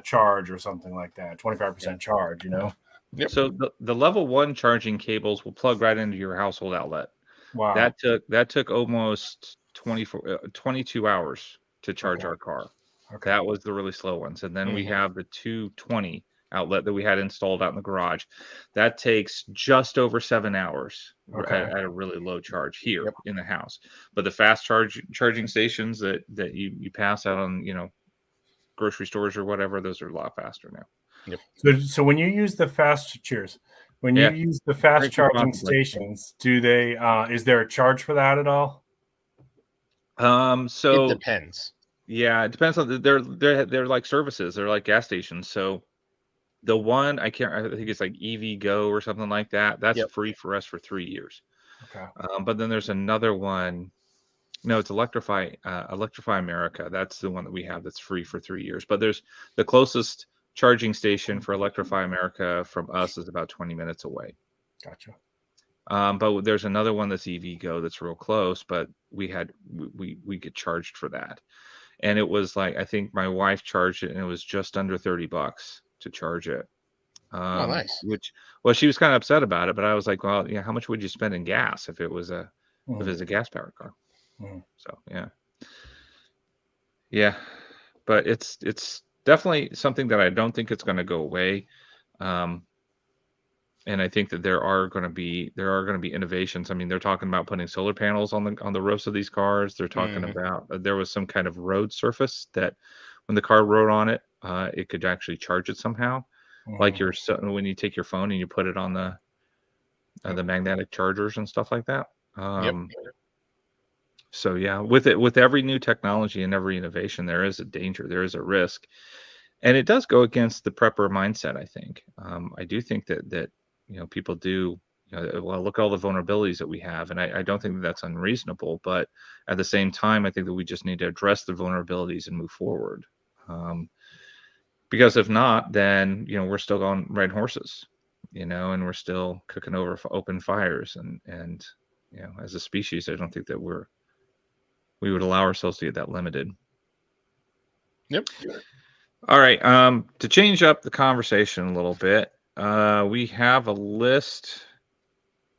charge or something like that, 25% charge, Yep. So the level 1 charging cables will plug right into your household outlet. Wow. That took almost 22 hours to charge our car. Okay. That was the really slow ones. And then we have the 220 outlet that we had installed out in the garage. That takes just over 7 hours at a really low charge here in the house. But the fast charging stations that you pass out on, grocery stores or whatever, those are a lot faster now. Yep. So when you use the fast charging stations, do they is there a charge for that at all? So it depends. Yeah, it depends on they're like services. They're like gas stations. So the one I think it's like EV Go or something like that. That's Yep. free for us for 3 years. Okay. But then there's another one. No, it's Electrify America. That's the one that we have that's free for 3 years. But there's the closest charging station for Electrify America from us is about 20 minutes away. Gotcha. But there's another one that's EV Go that's real close, but we get charged for that. And it was like, I think my wife charged it and it was just under $30 to charge it. Oh, nice. Well, she was kind of upset about it, but I was like, well, yeah, how much would you spend in gas if it was a Mhm. gas powered car? Mhm. So yeah, but it's definitely something that I don't think it's going to go away. And I think that there are going to be innovations. I mean, they're talking about putting solar panels on the roofs of these cars. They're talking Mhm. about there was some kind of road surface that when the car rode on it, it could actually charge it somehow. Like when you take your phone and you put it on the magnetic chargers and stuff like that. Yep. So yeah, with every new technology and every innovation, there is a danger, there is a risk, and it does go against the prepper mindset. I think I do think that people do. Well, look at all the vulnerabilities that we have, and I don't think that that's unreasonable. But at the same time, I think that we just need to address the vulnerabilities and move forward. Because if not, then we're still going riding horses, and we're still cooking over open fires, and as a species, I don't think that we would allow ourselves to get that limited. Yep. All right. To change up the conversation a little bit, we have a list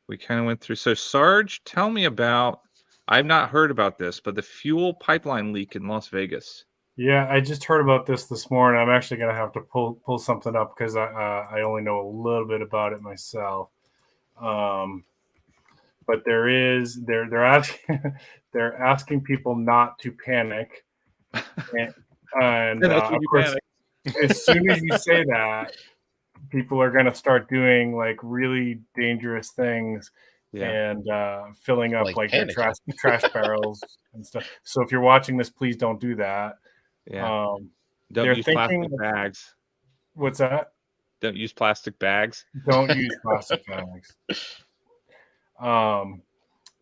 we kind of went through. So Sarge, tell me about, I've not heard about this, but the fuel pipeline leak in Las Vegas. Yeah, I just heard about this morning. I'm actually going to have to pull something up because I only know a little bit about it myself. But they're asking they're asking people not to panic, and That's when of you course, panic. as soon as you say that, people are going to start doing like really dangerous things Yeah. and filling up Like like their panicking. trash barrels and stuff. So if you're watching this, please don't do that. Yeah. Um, Don't they're use thinking, plastic bags. what's that? Don't use plastic bags. Don't use plastic bags.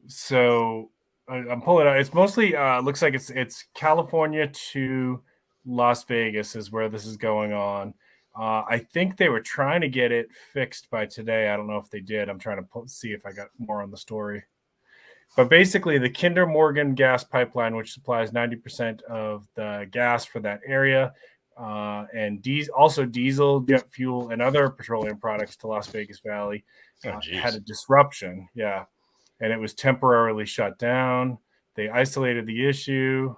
So I'm pulling it out. It's mostly looks like it's California to Las Vegas is where this is going on. I think they were trying to get it fixed by today. I don't know if they did. I'm trying to see if I got more on the story. But basically, the Kinder Morgan gas pipeline, which supplies 90% of the gas for that area, and also diesel, jet fuel, and other petroleum products to Las Vegas Valley, had a disruption. Yeah. And it was temporarily shut down. They isolated the issue.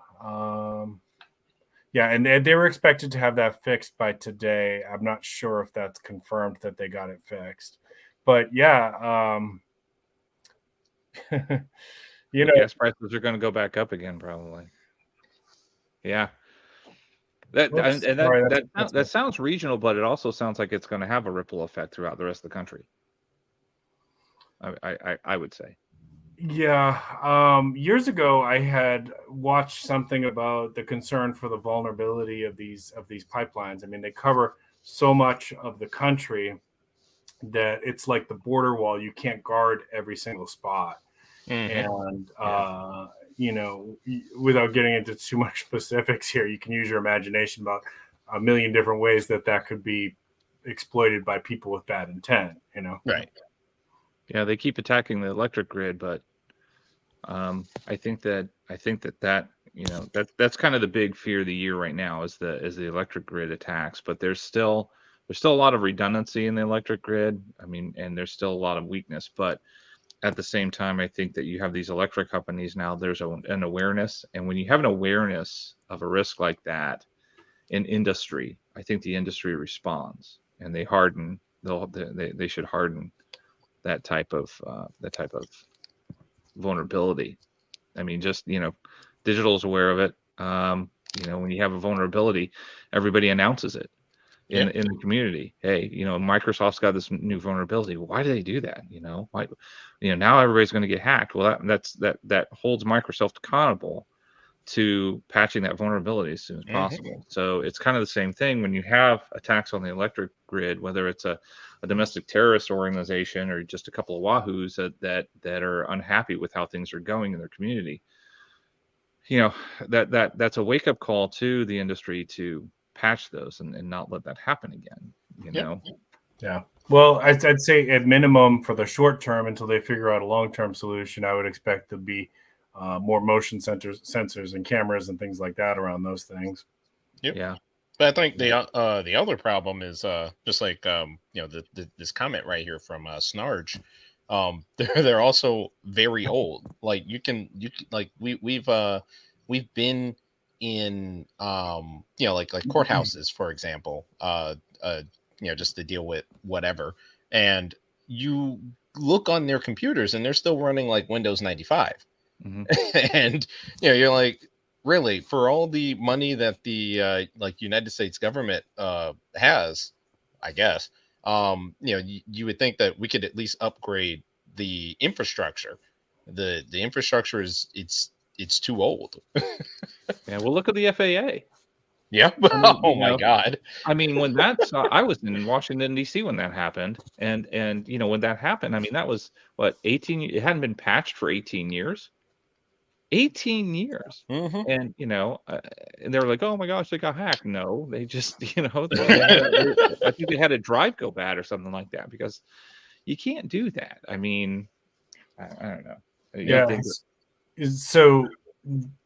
Yeah, and they were expected to have that fixed by today. I'm not sure if that's confirmed that they got it fixed. But yeah, Gas prices are going to go back up again, probably. Yeah. Whoops, sorry, That sounds regional, but it also sounds like it's going to have a ripple effect throughout the rest of the country. I would say. Yeah. Years ago, I had watched something about the concern for the vulnerability of these pipelines. I mean, they cover so much of the country that it's like the border wall. You can't guard every single spot. And without getting into too much specifics here, you can use your imagination about a million different ways that could be exploited by people with bad intent. Right. Yeah, they keep attacking the electric grid, but I think that that's kind of the big fear of the year right now is the electric grid attacks. But there's still a lot of redundancy in the electric grid. I mean, and there's still a lot of weakness. But at the same time, I think that you have these electric companies now. There's an awareness, and when you have an awareness of a risk like that in industry, I think the industry responds and they harden. They should harden that type of vulnerability. I mean, just digital is aware of it. When you have a vulnerability, everybody announces it in the community. Hey, Microsoft's got this new vulnerability. Why do they do that? Why? Now everybody's going to get hacked. Well, that holds Microsoft accountable to patching that vulnerability as soon as possible. So it's kind of the same thing when you have attacks on the electric grid, whether it's a domestic terrorist organization or just a couple of wahoos that are unhappy with how things are going in their community. That's a wake-up call to the industry to patch those and not let that happen again. Yeah. Well, I'd say at minimum for the short term until they figure out a long-term solution, I would expect to be more motion sensors and cameras and things like that around those things. Yep. Yeah. But I think the other problem is just like this comment right here from Snarge. They're also very old. Like you can like we've been in like courthouses, for example, just to deal with whatever, and you look on their computers and they're still running like Windows 95. And you're like, really, for all the money that the United States government has, I guess, you would think that we could at least upgrade the infrastructure. The infrastructure it's too old. Yeah, well, look at the FAA. Yeah. I mean, oh my God. I mean, when I was in Washington D.C. when that happened, and when that happened, I mean, that was what 18. It hadn't been patched for 18 years. 18 years. And and they were like, oh my gosh, they got hacked. No, they just I think they had a drive go bad or something like that, because you can't do that. I mean, I don't know. Yeah. So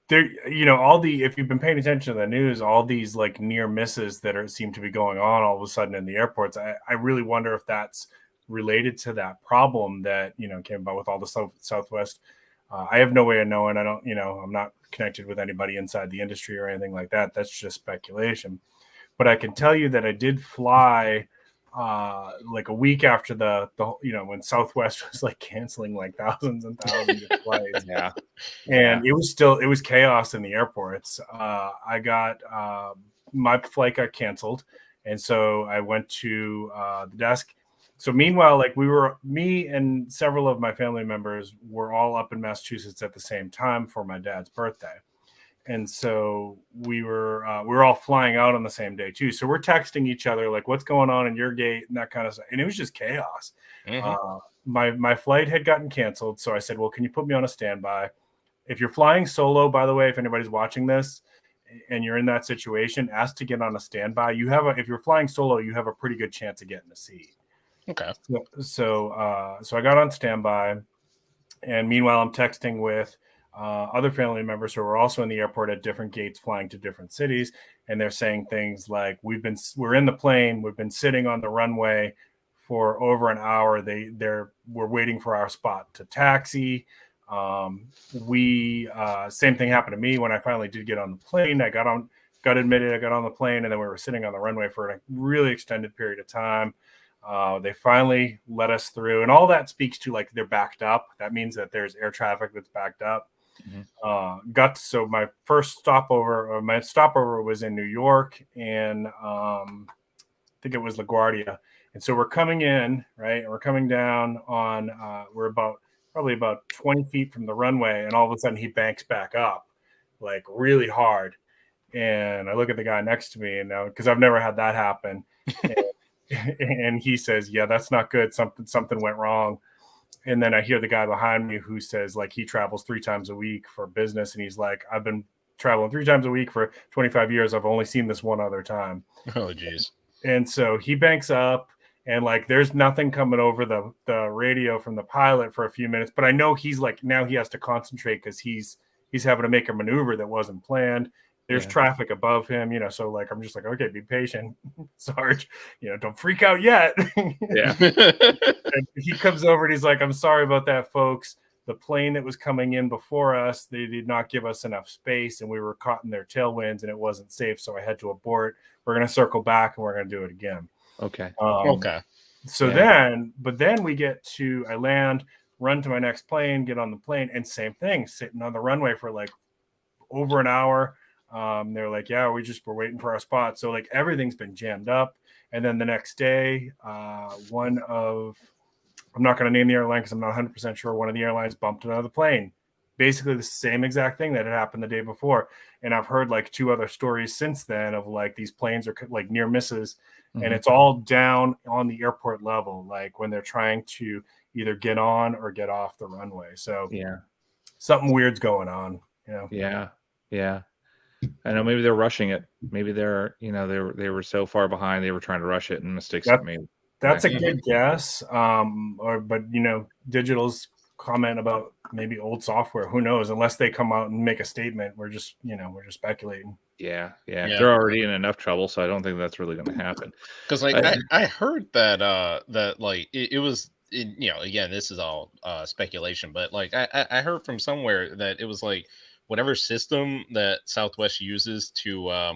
there, if you've been paying attention to the news, all these like near misses that seem to be going on all of a sudden in the airports, I really wonder if that's related to that problem that came about with all the Southwest. I have no way of knowing. I don't, I'm not connected with anybody inside the industry or anything like that. That's just speculation. But I can tell you that I did fly like a week after the when Southwest was like canceling like thousands and thousands of flights. Yeah. And it was chaos in the airports. I got my flight got canceled, and so I went to the desk. So meanwhile, like me and several of my family members were all up in Massachusetts at the same time for my dad's birthday. And so we were all flying out on the same day too. So we're texting each other like, what's going on in your gate and that kind of stuff. And it was just chaos. My flight had gotten canceled. So I said, well, can you put me on a standby? If you're flying solo, by the way, if anybody's watching this and you're in that situation, ask to get on a standby. If you're flying solo, you have a pretty good chance of getting a seat. Okay. So I got on standby, and meanwhile I'm texting with other family members who are also in the airport at different gates, flying to different cities, and they're saying things like, "We're in the plane. We've been sitting on the runway for over an hour. We're waiting for our spot to taxi." Same thing happened to me when I finally did get on the plane. I got admitted. I got on the plane, and then we were sitting on the runway for a really extended period of time. They finally let us through, and all that speaks to like they're backed up. That means that there's air traffic that's backed up. So my stopover was in New York, and I think it was LaGuardia. And so we're coming in, right? And we're coming down on. We're probably about 20 feet from the runway, and all of a sudden he banks back up, like really hard. And I look at the guy next to me, and now because I've never had that happen. And he says, yeah, that's not good. Something went wrong. And then I hear the guy behind me who says like he travels 3 times a week for business. And he's like, I've been traveling 3 times a week for 25 years. I've only seen this one other time. Oh, geez. And so he banks up, and like there's nothing coming over the radio from the pilot for a few minutes. But I know he's like, now he has to concentrate because he's having to make a maneuver that wasn't planned. There's traffic above him, so like, I'm just like, okay, be patient, Sarge, don't freak out yet. Yeah. And he comes over and he's like, I'm sorry about that, folks. The plane that was coming in before us, they did not give us enough space, and we were caught in their tailwinds, and it wasn't safe. So I had to abort. We're going to circle back, and we're going to do it again. Okay. Okay. So then I land, run to my next plane, get on the plane, and same thing, sitting on the runway for like over an hour. They're like, yeah, we're waiting for our spot. So like everything's been jammed up. And then the next day, I'm not going to name the airline because I'm not 100% sure, one of the airlines bumped another plane basically the same exact thing that had happened the day before. And I've heard like 2 other stories since then of like these planes are like near misses, and it's all down on the airport level, like when they're trying to either get on or get off the runway. So Yeah. something weird's going on, you know. Yeah. I know maybe they're rushing it. Maybe they're, they were so far behind they were trying to rush it and mistakes got made. That's a good guess. But Digital's comment about maybe old software, who knows? Unless they come out and make a statement, we're just speculating. Yeah. They're already in enough trouble, so I don't think that's really going to happen. Because like I heard that that like it was again, this is all speculation, but like I heard from somewhere that it was like whatever system that Southwest uses to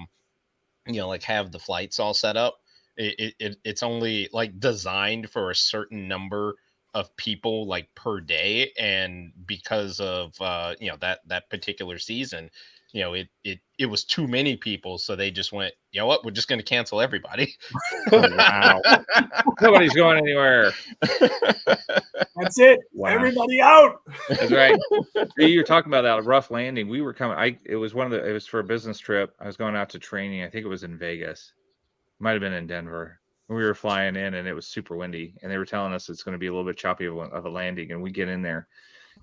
like have the flights all set up, it's only like designed for a certain number of people like per day, and because of that particular season, it was too many people, so they just went, you know what, we're just going to cancel everybody. Oh, wow. Nobody's going anywhere. That's it. Wow. Everybody out. That's right. You're talking about that rough landing. We were coming. It was for a business trip. I was going out to training. I think it was in Vegas. Might have been in Denver. We were flying in and it was super windy, and they were telling us it's going to be a little bit choppy of a landing. And we get in there,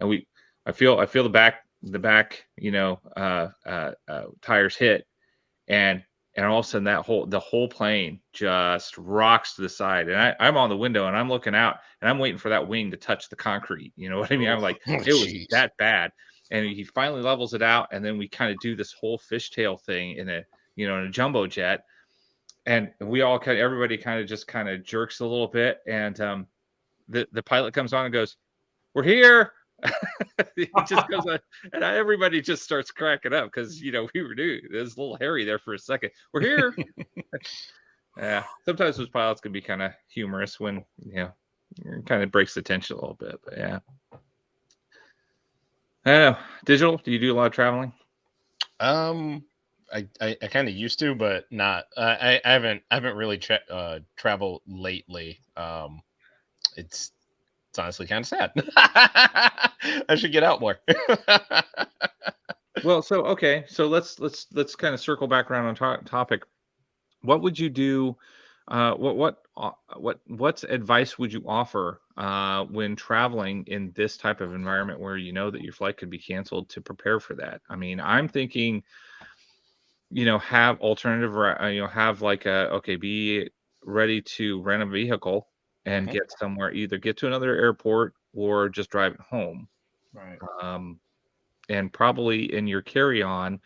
and I feel the back tires hit, and all of a sudden the whole plane just rocks to the side, and I'm on the window and I'm looking out and I'm waiting for that wing to touch the concrete. You know what I mean? I'm like, it was that bad. And he finally levels it out, and then we kind of do this whole fishtail thing in a jumbo jet. And we all everybody just jerks a little bit, and the pilot comes on and goes, "We're here." He just goes on, and everybody just starts cracking up because we were new. It was a little hairy there for a second. We're here. Yeah, sometimes those pilots can be kind of humorous when kind of breaks the tension a little bit. But yeah, I don't know. Digital, do you do a lot of traveling? I kind of used to, but not. I haven't really traveled lately. It's honestly kind of sad. I should get out more. Well, so let's kind of circle back around on topic. What would you do? What advice would you offer when traveling in this type of environment where you know that your flight could be canceled, to prepare for that? I mean, I'm thinking, have alternative, have like be ready to rent a vehicle and get somewhere, either get to another airport or just drive it home. Right. And probably in your carry-on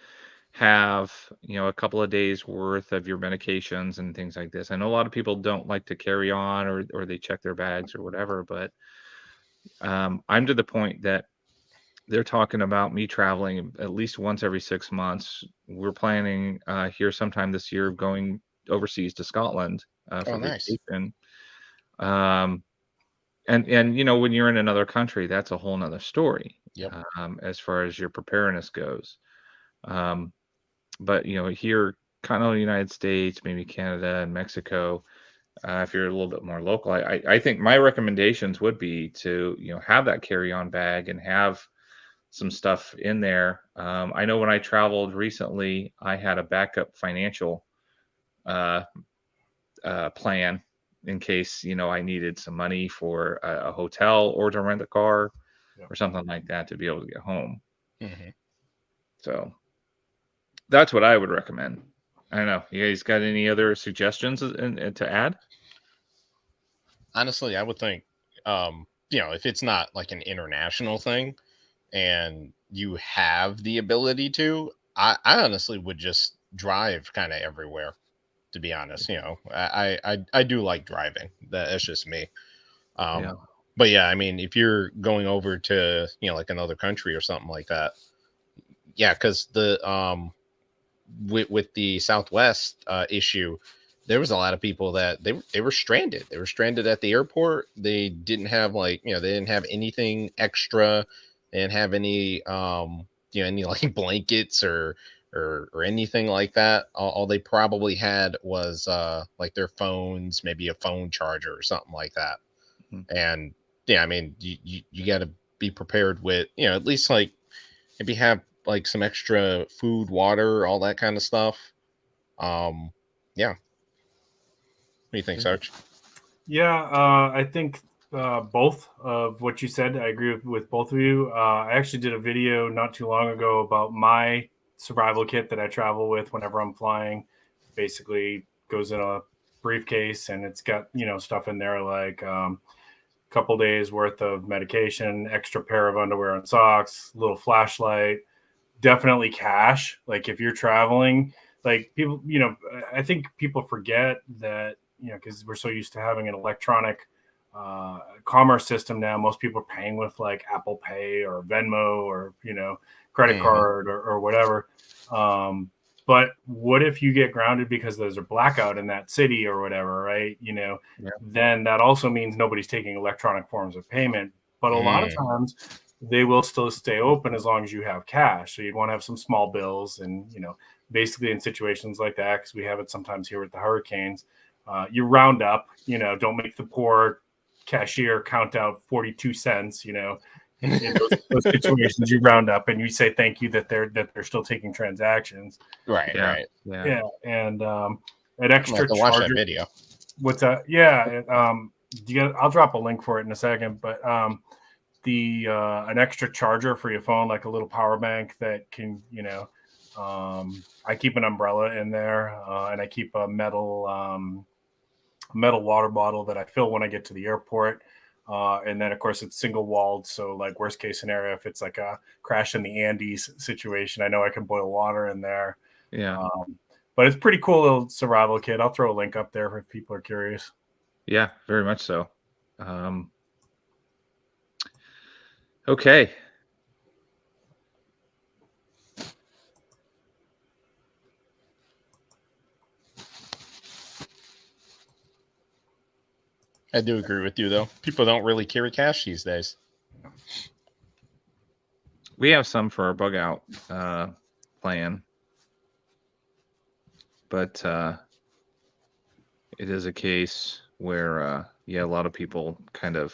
have, a couple of days worth of your medications and things like this. I know a lot of people don't like to carry on, or they check their bags or whatever, but I'm to the point that they're talking about me traveling at least once every 6 months. We're planning here sometime this year going overseas to Scotland for vacation. And when you're in another country, that's a whole nother story. Yep. As far as your preparedness goes. But here, continental United States, maybe Canada and Mexico, if you're a little bit more local, I think my recommendations would be to have that carry-on bag and have some stuff in there. I know when I traveled recently, I had a backup financial plan in case I needed some money for a hotel or to rent a car or something like that to be able to get home. So that's what I would recommend. I don't know. You guys got any other suggestions to add? Honestly, I would think, if it's not like an international thing and you have the ability to, I honestly would just drive kind of everywhere, to be honest. I do like driving. That's just me. But yeah, I mean, if you're going over to, like another country or something like that, yeah, because with the Southwest issue, there was a lot of people that they were stranded. They were stranded at the airport. They didn't have they didn't have anything extra. They didn't have any any like blankets or anything like that. All they probably had was like their phones, maybe a phone charger or something like that. And yeah, I mean, you got to be prepared with at least like maybe have like some extra food, water, all that kind of stuff. Yeah. What do you think, Sarge? Yeah, I think both of what you said. I agree with both of you. I actually did a video not too long ago about my survival kit that I travel with whenever I'm flying. Basically, goes in a briefcase, and it's got stuff in there like couple days worth of medication, extra pair of underwear and socks, little flashlight, definitely cash. Like if you're traveling, like people, I think people forget that, because we're so used to having an electronic commerce system now. Most people are paying with like Apple Pay or Venmo or, credit card or whatever. But what if you get grounded because there's a blackout in that city or whatever, right? Then that also means nobody's taking electronic forms of payment. But a lot of times they will still stay open as long as you have cash. So you'd want to have some small bills. And, basically in situations like that, because we have it sometimes here with the hurricanes, you round up, don't make the poor cashier count out 42 cents, in those situations you round up and you say thank you that they're still taking transactions. Right. Yeah. And an extra to watch that charger. video. What's that? Yeah. I'll drop a link for it in a second, but an extra charger for your phone, like a little power bank that can, I keep an umbrella in there, and I keep a metal water bottle that I fill when I get to the airport. And then, of course, it's single walled. So, like, worst case scenario, if it's like a crash in the Andes situation, I know I can boil water in there. Yeah. But it's pretty cool little survival kit. I'll throw a link up there if people are curious. Yeah, very much so. Okay. I do agree with you, though. People don't really carry cash these days. We have some for our bug out plan, but it is a case where, a lot of people kind of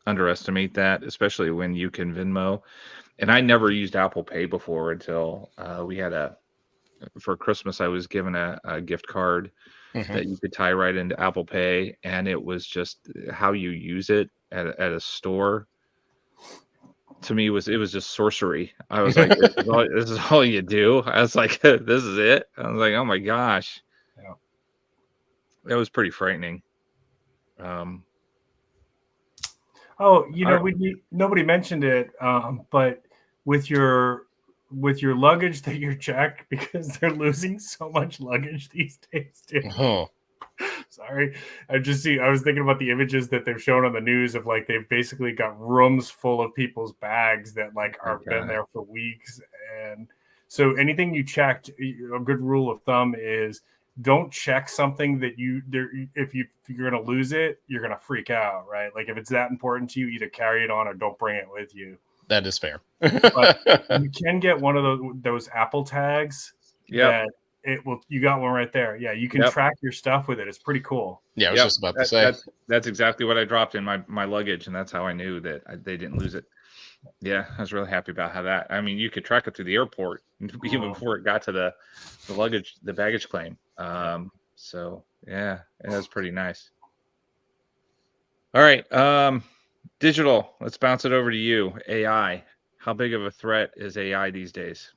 underestimate that, especially when you can Venmo. And I never used Apple Pay before until we had for Christmas, I was given a gift card that you could tie right into Apple Pay, and it was just how you use it at a store. To me, it was just sorcery. I was like, this is all you do. I was like, this is it. I was like, oh my gosh. Yeah. That was pretty frightening. Nobody mentioned it, but with your luggage that you're checked, because they're losing so much luggage these days, dude. Sorry. I was thinking about the images that they've shown on the news of like they've basically got rooms full of people's bags that like are been there for weeks. And so anything you checked, a good rule of thumb is don't check something that if you're going to lose it, you're going to freak out, right? Like if it's that important to you, either carry it on or don't bring it with you. That is fair. But you can get one of those Apple tags that you got one right there. Yeah, you can track your stuff with it. It's pretty cool. Yeah, I was just about to say. That's exactly what I dropped in my luggage, and that's how I knew that they didn't lose it. Yeah, I was really happy about how that. I mean, you could track it through the airport even before it got to the baggage claim. So yeah, it was pretty nice. All right, Digital. Let's bounce it over to you. AI. How big of a threat is AI these days?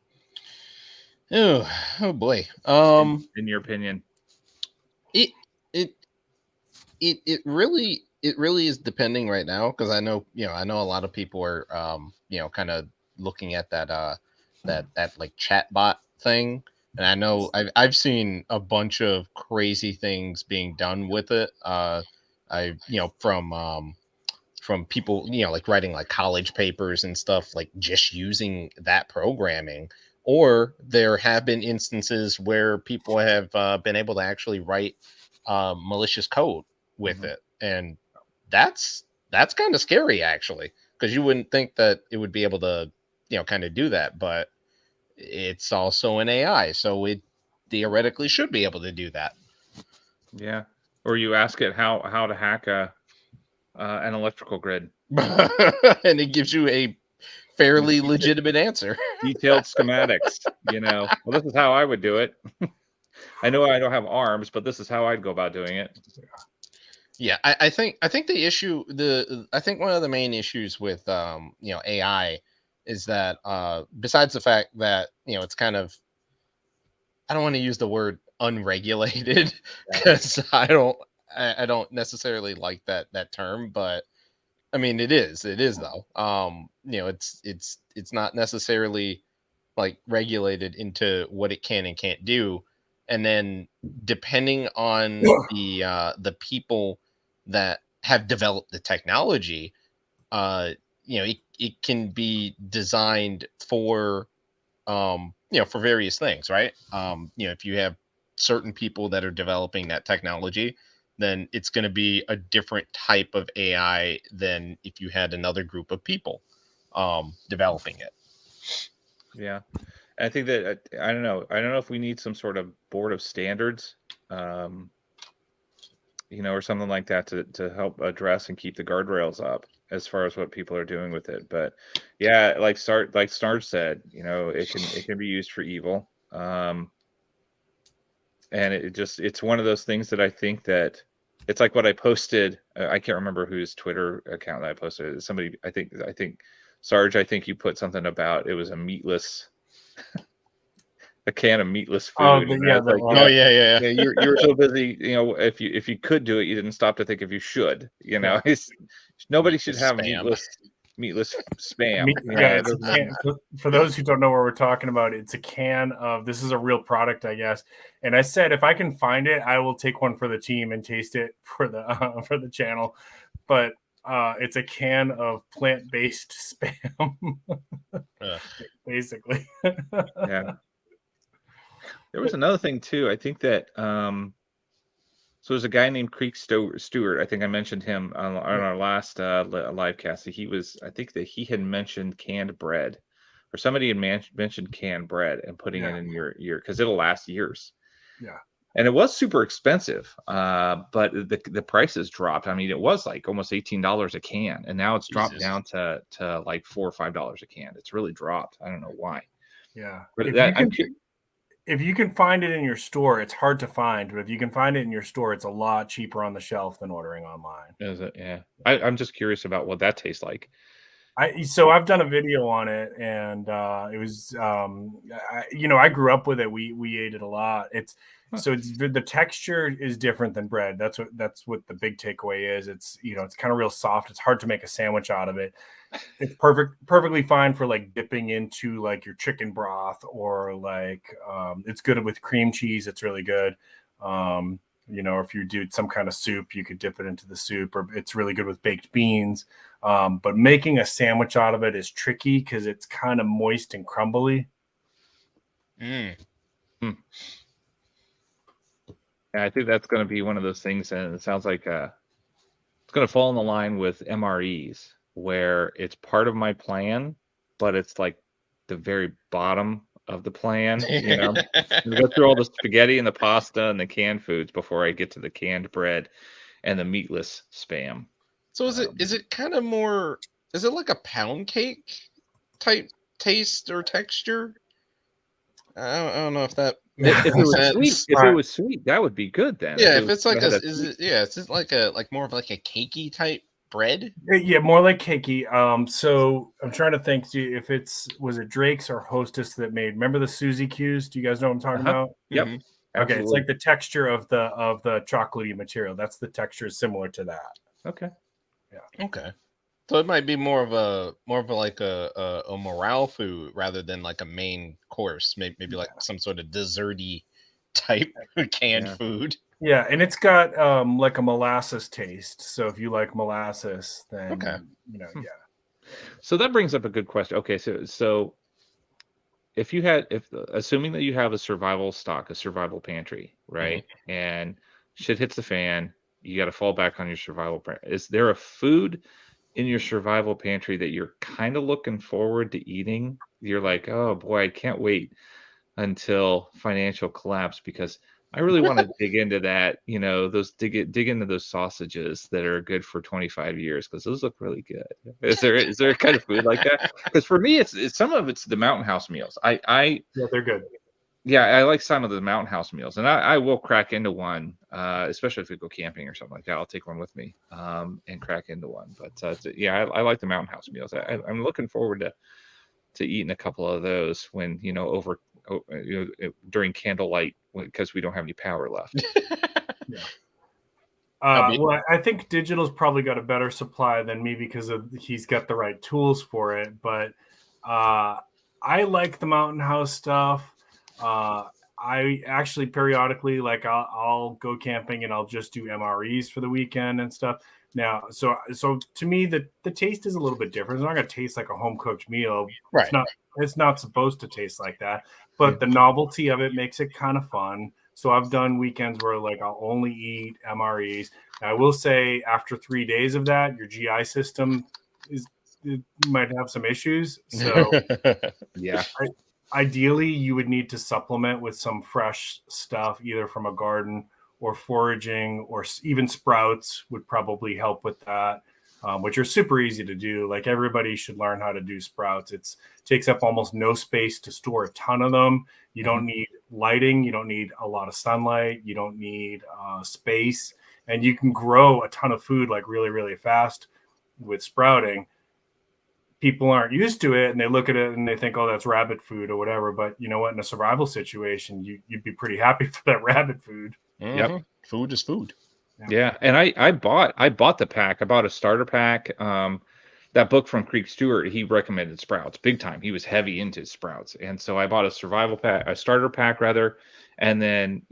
Oh boy. In your opinion, it really is depending right now, because I know a lot of people are kind of looking at that like chat bot thing, and I know I've seen a bunch of crazy things being done with it. From people like writing like college papers and stuff, like just using that programming. Or there have been instances where people have been able to actually write malicious code with it, and that's kind of scary, actually, because you wouldn't think that it would be able to kind of do that, but it's also an AI, so it theoretically should be able to do that. Yeah, or you ask it how to hack an electrical grid, and it gives you a fairly legitimate answer. Detailed schematics, well, this is how I would do it. I know I don't have arms, but this is how I'd go about doing it. Yeah, I think the issue, I think one of the main issues with AI is that besides the fact that it's kind of, I don't want to use the word unregulated because I don't necessarily like that term, but I mean it is though. It's not necessarily like regulated into what it can and can't do, and then depending on the people that have developed the technology, it can be designed for for various things, right? If you have certain people that are developing that technology, then it's going to be a different type of AI than if you had another group of people developing it. Yeah. I think that I don't know if we need some sort of board of standards, or something like that to help address and keep the guardrails up as far as what people are doing with it. But yeah, like Sarge said, it can be used for evil. And it's one of those things that I think that it's like what I posted. I can't remember whose Twitter account that I posted. Somebody, I think Sarge, I think you put something about it was a can of meatless food. Oh, And I was like, oh yeah. you were so busy. If you could do it, you didn't stop to think if you should. Nobody should have Spam. meatless spam. It's a can, for those who don't know what we're talking about, it's a can of, this is a real product, I guess. And I said, if I can find it, I will take one for the team and taste it for the channel. But it's a can of plant-based spam, basically. Yeah. There was another thing too. I think that so there's a guy named Creek Stewart. I think I mentioned him on our last live cast. I think that he had mentioned canned bread, or somebody had mentioned canned bread and putting it in your because it'll last years. Yeah. And it was super expensive, but the prices dropped. I mean, it was like almost $18 a can, and now it's dropped down to like $4 or $5 a can. It's really dropped. I don't know why. Yeah. But if you can find it in your store, it's hard to find. But if you can find it in your store, it's a lot cheaper on the shelf than ordering online. Is it? Yeah. I'm just curious about what that tastes like. So I've done a video on it, and it was I grew up with it. We ate it a lot. It's the texture is different than bread. That's what the big takeaway is. It's it's kind of real soft. It's hard to make a sandwich out of it. It's perfectly fine for like dipping into like your chicken broth, or like it's good with cream cheese. It's really good. If you do some kind of soup, you could dip it into the soup, or it's really good with baked beans. But making a sandwich out of it is tricky because it's kind of moist and crumbly. Yeah, I think that's going to be one of those things, and it sounds like it's going to fall in the line with MREs, where it's part of my plan, but it's like the very bottom of the plan. We go through all the spaghetti and the pasta and the canned foods before I get to the canned bread and the meatless spam. So is it kind of more? Is it like a pound cake type taste or texture? I don't know if that. If it was sweet, that would be good then. Yeah, if it's like it's just like more of like a cakey type bread. Yeah, more like cakey. So I'm trying to think if was it Drake's or Hostess that made. Remember the Suzy Q's? Do you guys know what I'm talking about? Yep. Mm-hmm. Okay, it's like the texture of the chocolatey material. That's the texture similar to that. Okay. Yeah. Okay. So it might be more of a like a morale food rather than like a main course. Maybe like some sort of desserty type canned food. Yeah, and it's got like a molasses taste. So if you like molasses, then yeah. So that brings up a good question. Okay, so assuming that you have a survival pantry, right? Mm-hmm. And shit hits the fan, you got to fall back on your survival pantry. Is there a food in your survival pantry that you're kind of looking forward to eating? You're like, oh boy, I can't wait until financial collapse because I really want to dig into that, those dig into those sausages that are good for 25 years, because those look really good. Is there a kind of food like that? Because for me, it's some of it's the Mountain House meals. Yeah, they're good. Yeah, I like some of the Mountain House meals, and I will crack into one, especially if we go camping or something like that. I'll take one with me, and crack into one. But yeah, I like the Mountain House meals. I'm looking forward to eating a couple of those when during candlelight, because we don't have any power left. Yeah. Well, I think Digital's probably got a better supply than me because he's got the right tools for it. But I like the Mountain House stuff. I actually periodically, like, I'll go camping and I'll just do MREs for the weekend and stuff. Now, so to me, the taste is a little bit different. It's not going to taste like a home cooked meal. Right. It's not supposed to taste like that. But the novelty of it makes it kind of fun. So I've done weekends where, like, I'll only eat MREs. I will say, after 3 days of that, your GI system might have some issues. So Yeah. Ideally, you would need to supplement with some fresh stuff, either from a garden or foraging, or even sprouts would probably help with that, which are super easy to do. Like, everybody should learn how to do sprouts. It takes up almost no space to store a ton of them. You don't need lighting. You don't need a lot of sunlight. You don't need space. And you can grow a ton of food, like, really, really fast with sprouting. People aren't used to it, and they look at it and they think, oh, that's rabbit food or whatever. But you know what? In a survival situation, you'd be pretty happy for that rabbit food. Yep. Food is food. Yeah. And I bought the pack. I bought a starter pack. That book from Creek Stewart, he recommended sprouts big time. He was heavy into sprouts. And so I bought a starter pack rather, and then,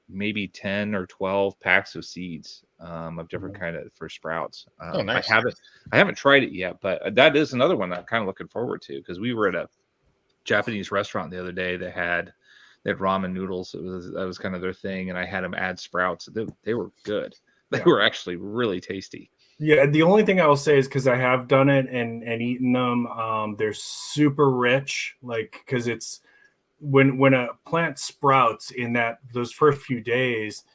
maybe 10 or 12 packs of seeds, of different kind of for sprouts. Nice. I haven't tried it yet, but that is another one that I'm kind of looking forward to, because we were at a Japanese restaurant the other day that had ramen noodles. That was kind of their thing. And I had them add sprouts. They were good. They were actually really tasty. Yeah, the only thing I will say is, because I have done it and eaten them, they're super rich. Like, because it's when a plant sprouts in those first few days,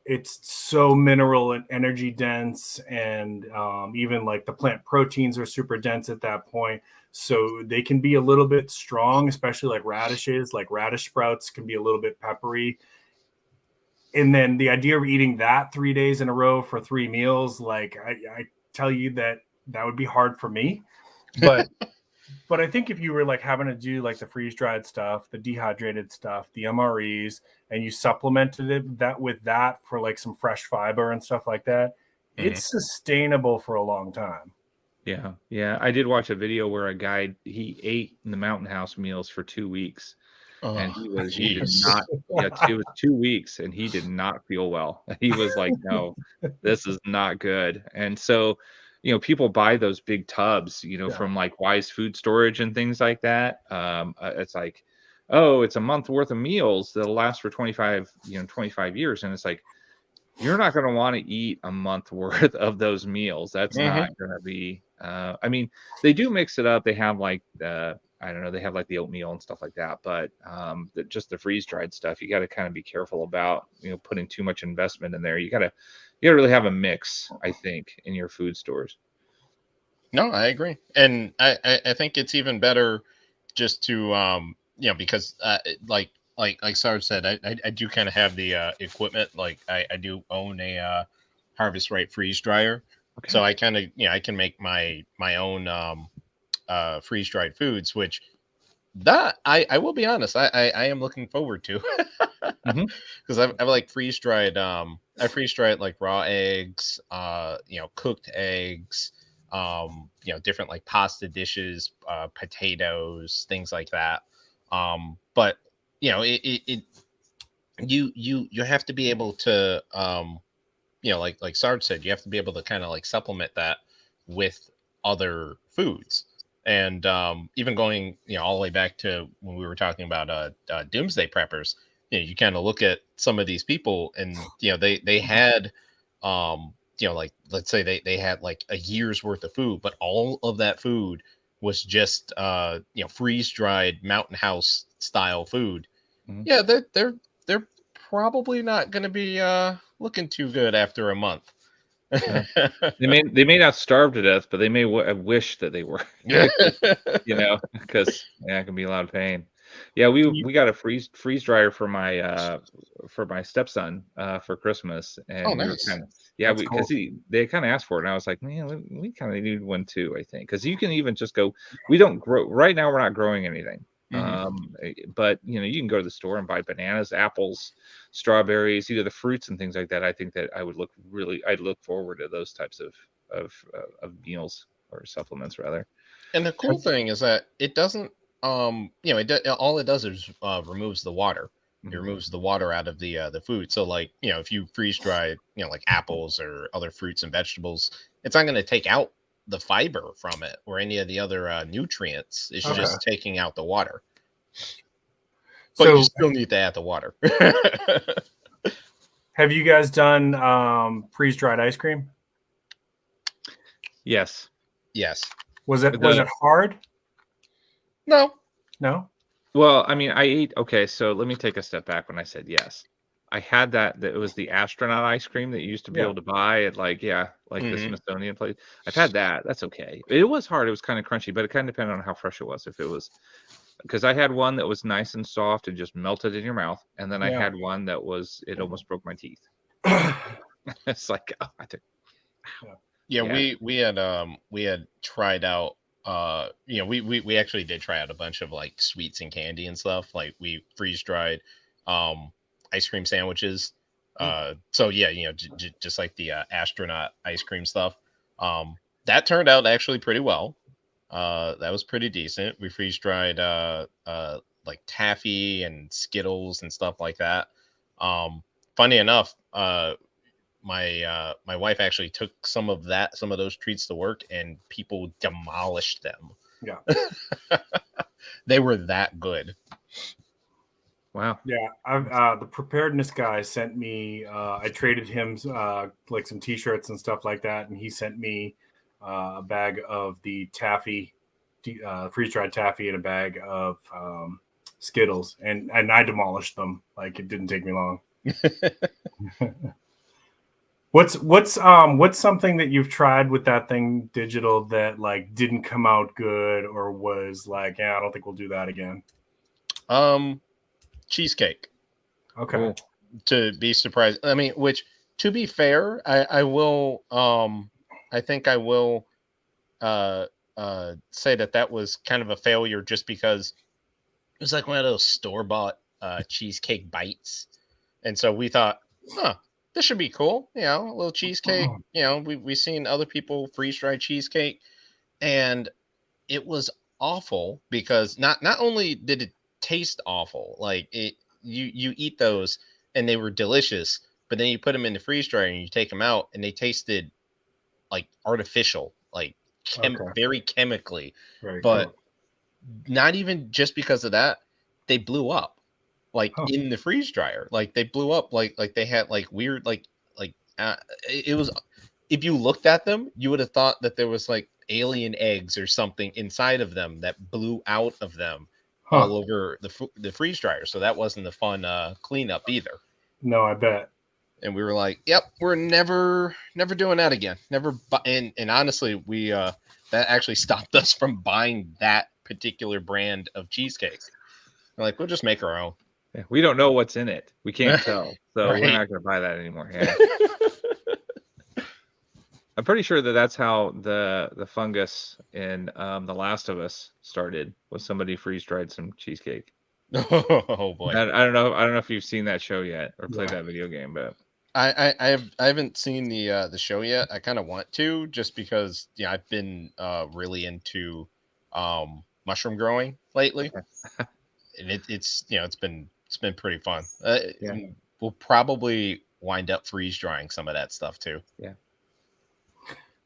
it's so mineral and energy dense, and even like the plant proteins are super dense at that point. So they can be a little bit strong, especially like radishes. Like, radish sprouts can be a little bit peppery. And then the idea of eating that 3 days in a row for 3 meals, like, I tell you that would be hard for me. But but I think if you were, like, having to do, like, the freeze-dried stuff, the dehydrated stuff, the MREs, and you supplemented with that for, like, some fresh fiber and stuff like that, it's sustainable for a long time. Yeah. Yeah. I did watch a video where a guy, he ate in the Mountain House meals for 2 weeks. And he did not, it was 2 weeks, and he did not feel well. He was like, no, this is not good. And so, people buy those big tubs, from like Wise Food Storage and things like that. It's like, oh, it's a month worth of meals that'll last for 25 years. And it's like, you're not going to want to eat a month worth of those meals. That's not going to be, I mean, they do mix it up. They have like, I don't know, they have like the oatmeal and stuff like that, but just the freeze dried stuff, you got to kind of be careful about, putting too much investment in there. You got to really have a mix, I think, in your food stores. No, I agree. And I think it's even better just to, because like Sarge said, I do kind of have the equipment. Like, I do own a Harvest Right freeze dryer. Okay. So I kind of, I can make my own freeze dried foods, which that I will be honest, I am looking forward to, because I like freeze dried. I freeze dried like raw eggs, cooked eggs, different like pasta dishes, potatoes, things like that. But you have to be able to, like Sarge said, you have to be able to kind of like supplement that with other foods. And even going, all the way back to when we were talking about doomsday preppers, you kind of look at some of these people, and they had, like, let's say they had like a year's worth of food, but all of that food was just freeze dried Mountain House style food. Yeah, they're probably not going to be looking too good after a month. They may not starve to death, but they may wish that they were. Because it can be a lot of pain. Yeah, we got a freeze dryer for my stepson for Christmas, and Oh, we were nice. kind of That's because cool. they kind of asked for it, and I was like, man, we kind of need one too, I think, because you can even just go. We don't grow right now. We're not growing anything. But you can go to the store and buy bananas, apples, strawberries, the fruits and things like that. I think that I'd look forward to those types of meals or supplements rather. And the cool thing is that it doesn't, all it does is removes the water. It removes the water out of the food. So, like, if you freeze dry, like apples or other fruits and vegetables, it's not going to take out the fiber from it or any of the other nutrients. It's just taking out the water. But you still need to add the water. Have you guys done freeze dried ice cream? Yes. Yes. Was it hard? No. Well, I mean, I ate. Okay, so let me take a step back. When I said yes, I had that it was the astronaut ice cream that you used to be able to buy at the Smithsonian place. I've had that. That's okay. It was hard. It was kind of crunchy, but it kind of depended on how fresh it was. If it was, because I had one that was nice and soft and just melted in your mouth, and then I had one that it almost broke my teeth. It's like, we had tried out we actually did try out a bunch of like sweets and candy and stuff. Like we freeze dried ice cream sandwiches. Just like the astronaut ice cream stuff. That turned out actually pretty well. That was pretty decent. We freeze dried like taffy and Skittles and stuff like that. Funny enough, my wife actually took some of those treats to work, and people demolished them. Yeah. They were that good. Wow. Yeah. The preparedness guy sent me, I traded him like some t-shirts and stuff like that. And he sent me a bag of the taffy, freeze-dried taffy, and a bag of Skittles. And I demolished them. Like, it didn't take me long. What's something that you've tried with that thing, Digital, that like didn't come out good, or was like, I don't think we'll do that again? Cheesecake. Okay. Cool. To be surprised. I mean, which, to be fair, I will I think I will say that was kind of a failure, just because it was like one of those store-bought cheesecake bites. And so we thought, this should be cool. A little cheesecake. We've seen other people freeze-dry cheesecake, and it was awful, because not only did it taste awful, like you eat those and they were delicious, but then you put them in the freeze dryer and you take them out and they tasted like artificial, like very chemically. Very but cool. Not even just because of that, they blew up in the freeze dryer. Like they blew up, like they had like weird it was, if you looked at them, you would have thought that there was like alien eggs or something inside of them that blew out of them all over the freeze dryer. So that wasn't a fun cleanup either. No, I bet. And we were like, "Yep, we're never doing that again." Never. And honestly, we that actually stopped us from buying that particular brand of cheesecake. We're like, we'll just make our own. Yeah, we don't know what's in it. We can't tell, so Right. We're not going to buy that anymore. Yeah. I'm pretty sure that's how the fungus in The Last of Us started. Was somebody freeze dried some cheesecake? Oh boy! I don't know if you've seen that show yet or played that video game, but I haven't seen the show yet. I kind of want to, just because I've been really into mushroom growing lately, and it's been pretty fun. We'll probably wind up freeze drying some of that stuff too. Yeah.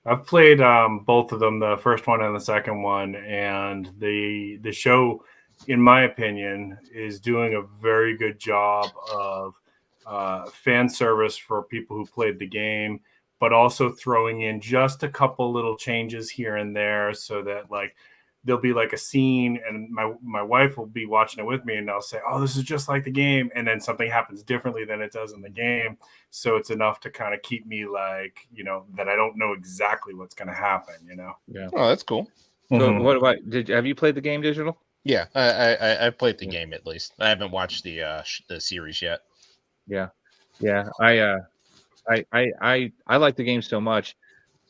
I've played both of them, the first one and the second one, and the show, in my opinion, is doing a very good job of fan service for people who played the game, but also throwing in just a couple little changes here and there, so that like there'll be like a scene, and my wife will be watching it with me, and I'll say, "Oh, this is just like the game," and then something happens differently than it does in the game. So it's enough to kind of keep me like, that I don't know exactly what's going to happen. Yeah. Oh, that's cool. So what about have you played the game Digital? Yeah, I played the game at least. I haven't watched the series yet. Yeah. Yeah. I like the game so much.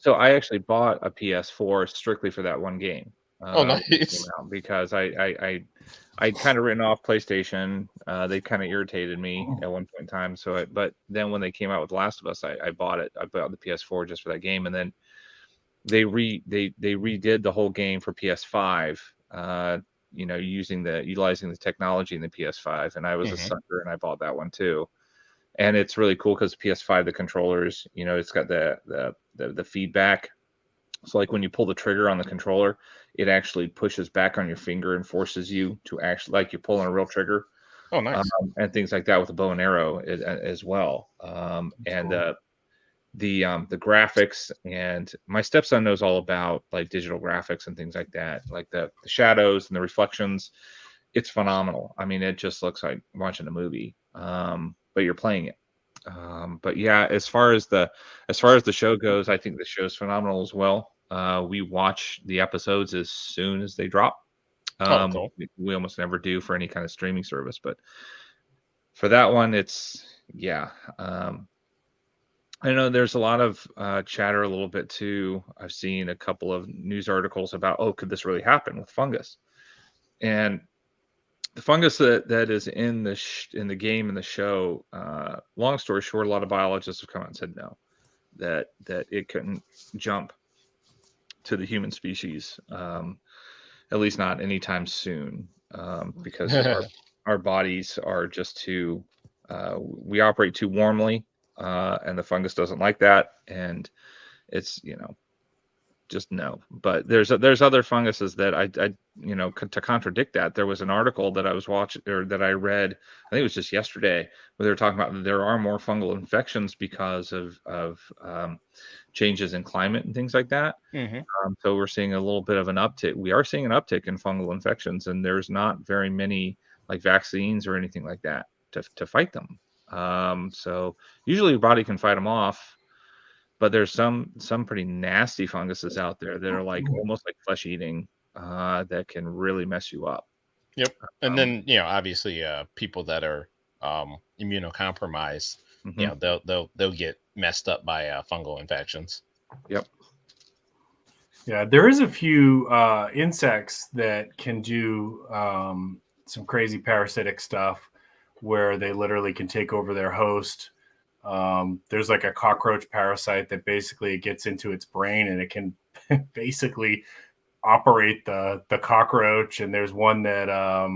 So I actually bought a PS4 strictly for that one game. Oh, When it came nice. out, because I'd kind of written off PlayStation. They kind of irritated me at one point in time. But then when they came out with Last of Us, I bought it. I bought the PS4 just for that game, and then they redid the whole game for PS5. Utilizing the technology in the PS5, and I was a sucker, and I bought that one too. And it's really cool because PS5, the controllers, it's got the feedback. So like when you pull the trigger on the controller, it actually pushes back on your finger and forces you to actually, like you're pulling a real trigger. Oh, nice. And things like that with the bow and arrow as well. And cool. The graphics, and my stepson knows all about like digital graphics and things like that, like the shadows and the reflections. It's phenomenal. I mean, it just looks like watching a movie, but you're playing it. But yeah, as far as the show goes, I think the show's phenomenal as well. We watch the episodes as soon as they drop. Cool. We almost never do for any kind of streaming service, but for that one, it's yeah. I know there's a lot of chatter a little bit too. I've seen a couple of news articles about, oh, could this really happen with fungus? And the fungus that is in the game and the show, long story short, a lot of biologists have come out and said no, that it couldn't jump to the human species, at least not anytime soon, because our bodies are just too we operate too warmly, and the fungus doesn't like that, and it's just no. But there's other funguses that I to contradict that. There was an article that I was watching, or that I read, I think it was just yesterday, where they were talking about that there are more fungal infections because of changes in climate and things like that. So we're seeing a little bit of an uptick. We are seeing an uptick in fungal infections, and there's not very many like vaccines or anything like that to fight them. So usually your body can fight them off, but there's some pretty nasty funguses out there that are like almost like flesh eating, that can really mess you up. Yep. And then obviously people that are immunocompromised, they'll get messed up by fungal infections. Yep. Yeah, there is a few insects that can do some crazy parasitic stuff where they literally can take over their host. There's like a cockroach parasite that basically it gets into its brain, and it can basically operate the cockroach. And there's one that I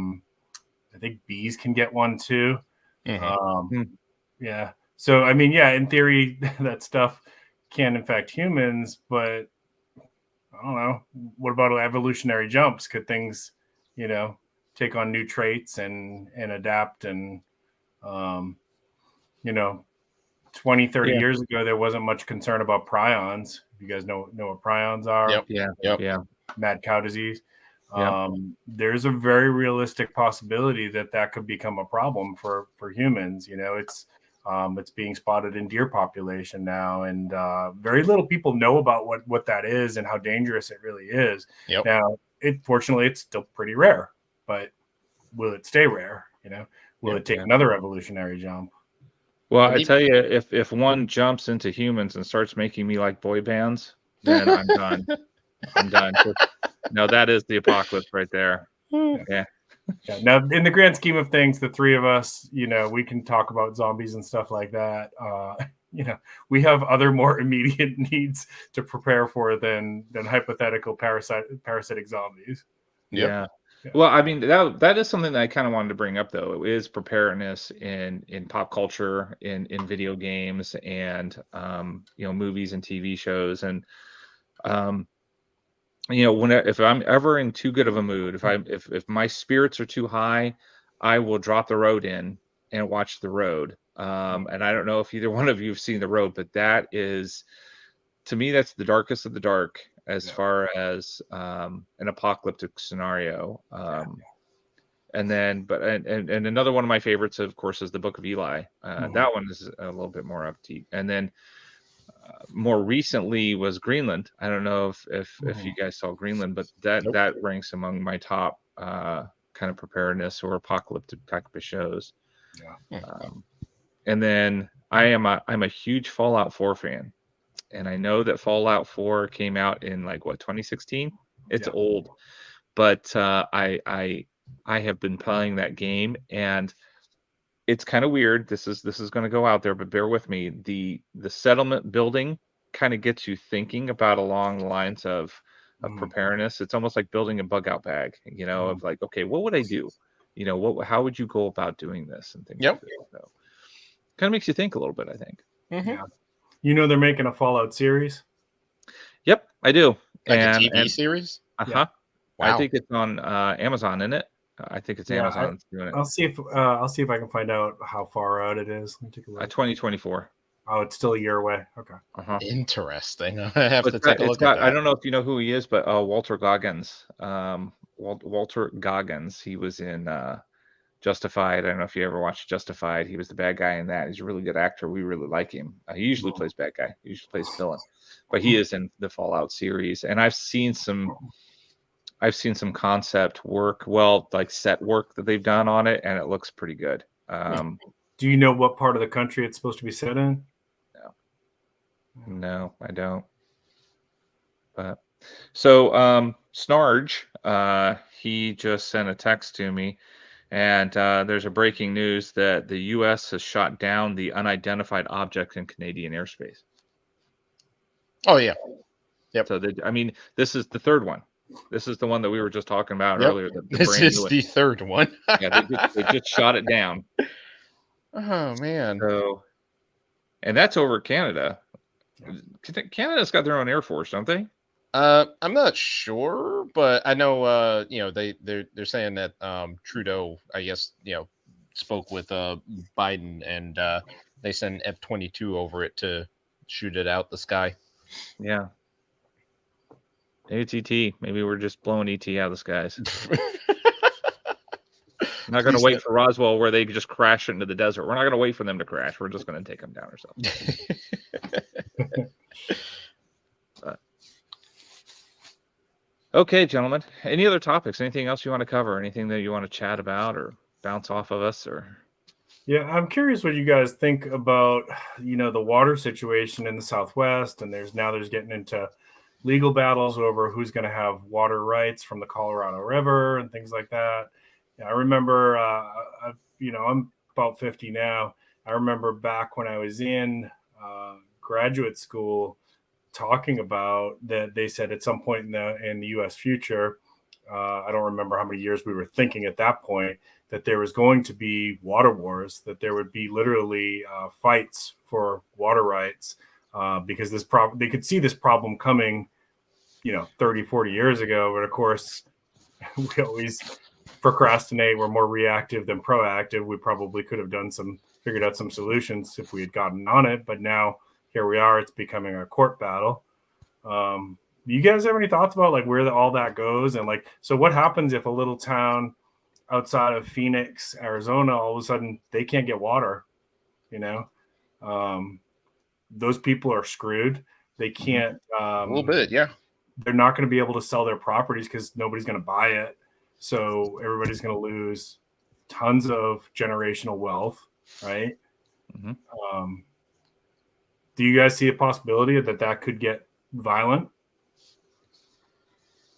think bees can get one too. Yeah. So I mean, yeah, in theory, that stuff can infect humans, but I don't know. What about evolutionary jumps? Could things, take on new traits and adapt? And, 20, 30 years ago, there wasn't much concern about prions. You guys know what prions are? Yep. Yeah. Mad cow disease. Yep. There's a very realistic possibility that could become a problem for humans. It's being spotted in deer population now, and very little people know about what that is and how dangerous it really is. Yep. Now, fortunately, it's still pretty rare, but will it stay rare? Will it take another evolutionary jump? Well, I tell you, if one jumps into humans and starts making me like boy bands, then I'm done. I'm done. No, that is the apocalypse right there. Yeah. Yeah. Now, in the grand scheme of things, the three of us, we can talk about zombies and stuff like that. We have other more immediate needs to prepare for than hypothetical parasitic zombies. Yep. Yeah. Well, I mean, that is something that I kind of wanted to bring up, though. It is preparedness in pop culture, in video games, and movies and TV shows. And if I'm ever in too good of a mood, if my spirits are too high, I will drop The Road in and watch The Road. And I don't know if either one of you have seen The Road, but that is, to me, that's the darkest of the dark. as far as an apocalyptic scenario. And then, and another one of my favorites, of course, is the Book of Eli. That one is a little bit more upbeat. And then more recently was Greenland. I don't know if you guys saw Greenland, but that ranks among my top kind of preparedness or apocalyptic type of shows. And then I'm a huge Fallout 4 fan, and I know that Fallout 4 came out in like 2016. It's old, but I have been playing that game, and it's kind of weird. This is going to go out there, but bear with me. The settlement building kind of gets you thinking about along the lines of preparedness. It's almost like building a bug out bag, of like, okay, what would I do? How would you go about doing this and things like that. So kind of makes you think a little bit, I think. Yeah. They're making a Fallout series. Yep, I do. Like a TV series? Wow. I think it's on Amazon, isn't it? I think it's Amazon doing it. I'll see if I can find out how far out it is. Let me take a look. 2024. Oh, it's still a year away. Okay. Interesting. I have to take a look at that. I don't know if you know who he is, but Walter Goggins. Walter Goggins. He was in Justified. I don't know if you ever watched Justified. He was the bad guy in that. He's a really good actor. We really like him. He usually plays bad guy. He usually plays villain, but he is in the Fallout series. And I've seen some concept work, like set work that they've done on it, and it looks pretty good. Do you know what part of the country it's supposed to be set in? No, I don't. But so Sarge, he just sent a text to me, and there's a breaking news that the U.S. has shot down the unidentified object in Canadian airspace. Oh yeah, yep. So this is the third one. This is the one that we were just talking about earlier. This is the third one. They just shot it down. Oh man. So, and that's over Canada. Canada's got their own Air Force, don't they? I'm not sure, but I know they're saying that Trudeau, I guess, spoke with Biden, and they sent F-22 over it to shoot it out the sky. Yeah. Maybe it's ET. Maybe we're just blowing ET out of the skies. I'm not going to wait for Roswell where they just crash into the desert. We're not going to wait for them to crash. We're just going to take them down ourselves. Okay, gentlemen. Any other topics? Anything else you want to cover? Anything that you want to chat about or bounce off of us? Or yeah, I'm curious what you guys think about the water situation in the Southwest, and there's getting into legal battles over who's going to have water rights from the Colorado River and things like that. I remember, I'm about 50 now. I remember back when I was in graduate school talking about that. They said at some point in the U.S. future, I don't remember how many years we were thinking at that point, that there was going to be water wars, that there would be literally fights for water rights because they could see this problem coming, 30, 40 years ago. But of course, we always procrastinate. We're more reactive than proactive. We probably could have figured out some solutions if we had gotten on it. But now here we are. It's becoming a court battle. Do you guys have any thoughts about like where all that goes? And like, so what happens if a little town outside of Phoenix, Arizona, all of a sudden they can't get water? Those people are screwed. They can't. A little bit, yeah. They're not going to be able to sell their properties because nobody's going to buy it. So everybody's going to lose tons of generational wealth, right? Mm-hmm. Do you guys see a possibility that could get violent?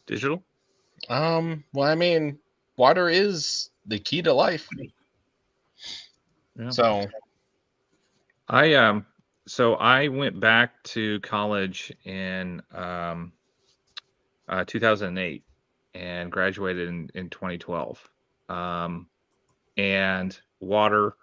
Digital? Well, I mean, water is the key to life. Yeah. So I went back to college in 2008 and graduated in 2012. And water,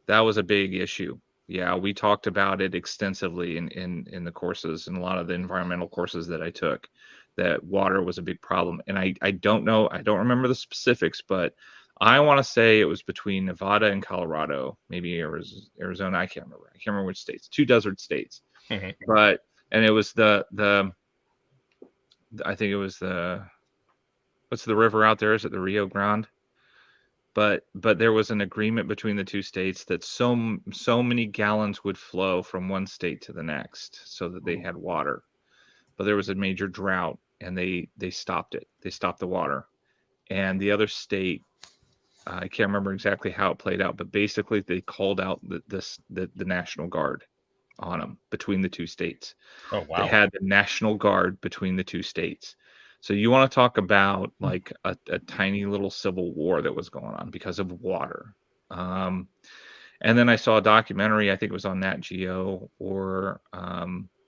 that was a big issue. Yeah, we talked about it extensively in the courses and a lot of the environmental courses that I took, that water was a big problem. And I don't know, I don't remember the specifics, but I want to say it was between Nevada and Colorado, maybe Arizona. I can't remember which states, 2 desert states. Mm-hmm. And it was the I think it was what's the river out there? Is it the Rio Grande? But there was an agreement between the two states that so many gallons would flow from one state to the next so that they had water. But there was a major drought, and they stopped it. They stopped the water. And the other state, I can't remember exactly how it played out, but basically they called out the National Guard on them between the two states. Oh They wow. had the National Guard between the two states. So you want to talk about like a tiny little civil war that was going on because of water. And then I saw a documentary, I think it was on Nat Geo or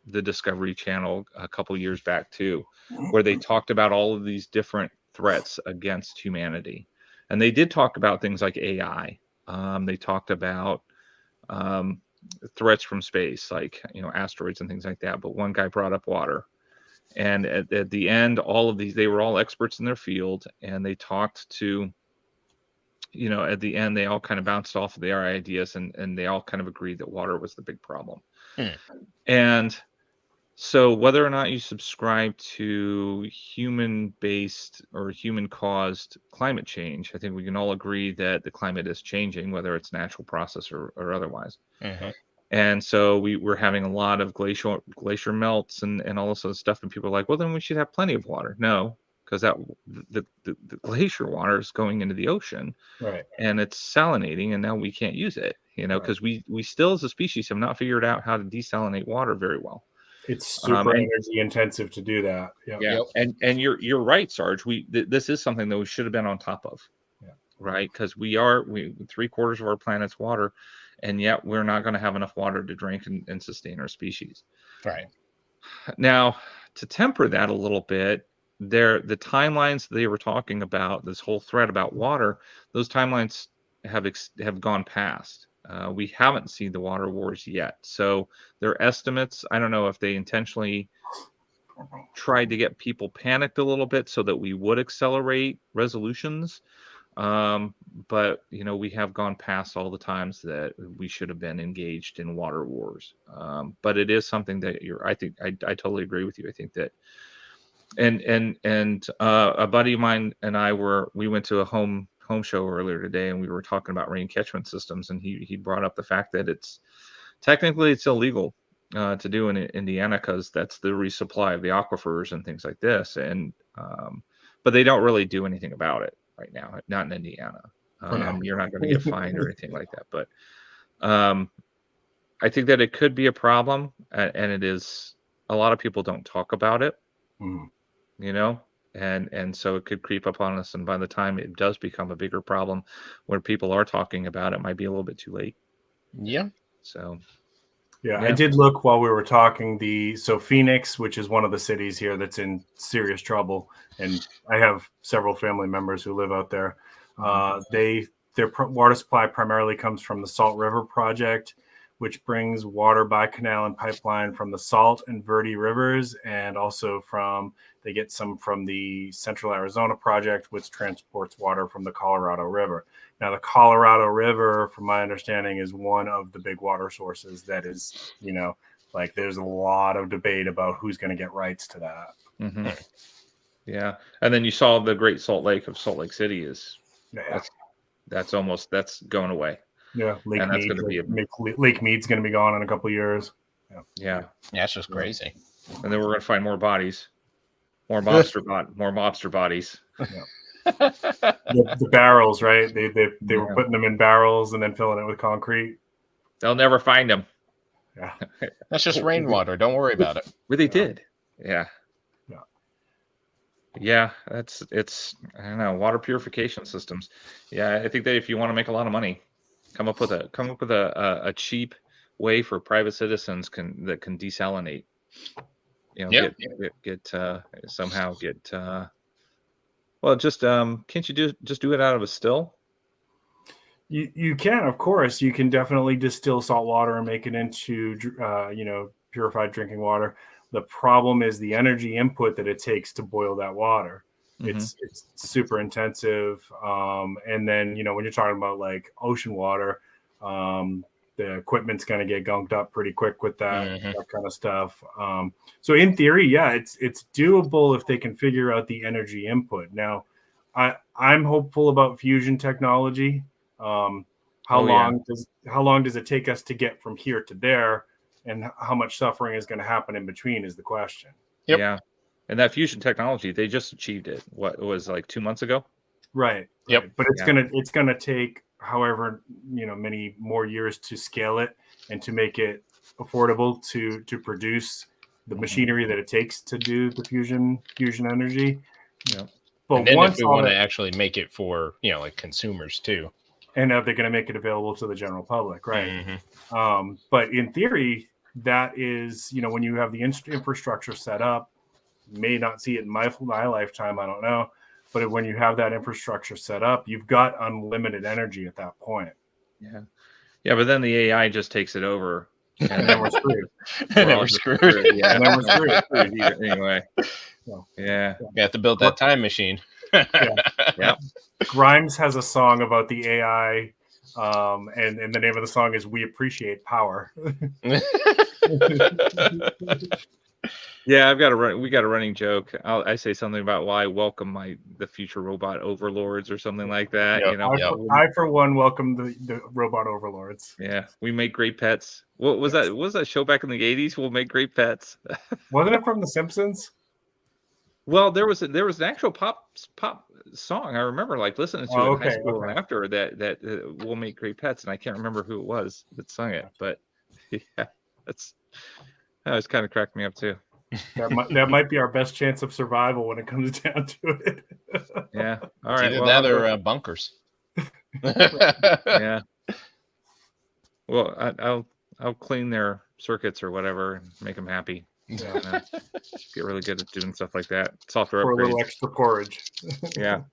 the Discovery Channel a couple years back too, where they talked about all of these different threats against humanity. And they did talk about things like AI. They talked about threats from space, like asteroids and things like that. But one guy brought up water, and at the end, all of these, they were all experts in their field, and they talked to, at the end, they all kind of bounced off of their ideas, and they all kind of agreed that water was the big problem. And so whether or not you subscribe to human-based or human-caused climate change, I think we can all agree that the climate is changing, whether it's natural process or otherwise. And so we're having a lot of glacier melts and all this other stuff, and people are like, well, then we should have plenty of water. No, because the glacier water is going into the ocean, Right. and it's salinating, and now we can't use it, because we still as a species have not figured out how to desalinate water very well. It's super energy intensive to do that. Yeah. And you're right, Sarge. This is something that we should have been on top of. Right? Because we 3/4 of our planet's water, and yet we're not going to have enough water to drink and sustain our species. Right. Now, to temper that a little bit, the timelines they were talking about, this whole thread about water, those timelines have gone past. We haven't seen the water wars yet. So their estimates, I don't know if they intentionally tried to get people panicked a little bit so that we would accelerate resolutions. But we have gone past all the times that we should have been engaged in water wars. But it is something that I think I totally agree with you. I think that, and a buddy of mine and I we went to a home show earlier today, and we were talking about rain catchment systems, and he brought up the fact that it's illegal to do in Indiana, because that's the resupply of the aquifers and things like this, and but they don't really do anything about it right now, not in Indiana. You're not going to get fined or anything like that, but I think that it could be a problem, and it is. A lot of people don't talk about it, and so it could creep up on us, and by the time it does become a bigger problem, when people are talking about it, might be a little bit too late. So I did look while we were talking. So Phoenix, which is one of the cities here that's in serious trouble, and I have several family members who live out there. Their water supply primarily comes from the Salt River Project, which brings water by canal and pipeline from the Salt and Verde rivers, and also they get some from the Central Arizona Project, which transports water from the Colorado River. Now, the Colorado River, from my understanding, is one of the big water sources that is, there's a lot of debate about who's going to get rights to that. Yeah. And then you saw the Great Salt Lake of Salt Lake City that's going away. Yeah. Lake Mead's going to be gone in a couple of years. Yeah. That's just crazy. And then we're going to find more bodies, more mobster bodies. The barrels, right? They were putting them in barrels and then filling it with concrete. They'll never find them. Yeah. That's just rainwater. Don't worry about it. Well, they did. Yeah. Yeah, it's I don't know, water purification systems. Yeah, I think that if you want to make a lot of money, come up with a cheap way for private citizens that can desalinate. Can't you just do it out of a still? You can, of course. You can definitely distill salt water and make it into purified drinking water. The problem is the energy input that it takes to boil that water. It's super intensive. And then, when you're talking about like ocean water, the equipment's going to get gunked up pretty quick with that, Mhm. that kind of stuff. So in theory, yeah, it's doable if they can figure out the energy input. Now, I'm hopeful about fusion technology. How long does it take us to get from here to there, and how much suffering is going to happen in between is the question. Yep. Yeah. And that fusion technology, they just achieved it. What, it was like 2 months ago? Right. Yep. Right. But it's gonna take however many more years to scale it and to make it affordable to produce the machinery that it takes to do the fusion energy. Yeah. But And then once if we all want to that, actually make it for like consumers too. and they're going to make it available to the general public, right? Mm-hmm. But in theory, that is when you have the infrastructure set up, may not see it in my lifetime, I don't know. But when you have that infrastructure set up, you've got unlimited energy at that point. Yeah. Yeah, but then the AI just takes it over. And then we're screwed. And then we're screwed. Yeah. And then we're screwed. Anyway. So, Yeah. You have to build that time machine. Yeah. Grimes has a song about the AI, and the name of the song is "We Appreciate Power." Yeah, we got a running joke. I say something about why I welcome the future robot overlords or something like that. Yep. I for one welcome the robot overlords. Yeah, we make great pets. What was that? What was that show back in the 80s? We'll make great pets. Wasn't it from The Simpsons? Well, there was an actual pop song. I remember like listening to it in high school and after that we'll make great pets, and I can't remember who it was that sung it, but yeah, that was kind of cracked me up too. That might be our best chance of survival when it comes down to it. Yeah. All right. Either that or bunkers. Yeah. Well, I'll clean their circuits or whatever and make them happy. Yeah. Get really good at doing stuff like that. Software For upgrades. a little extra porridge. Yeah.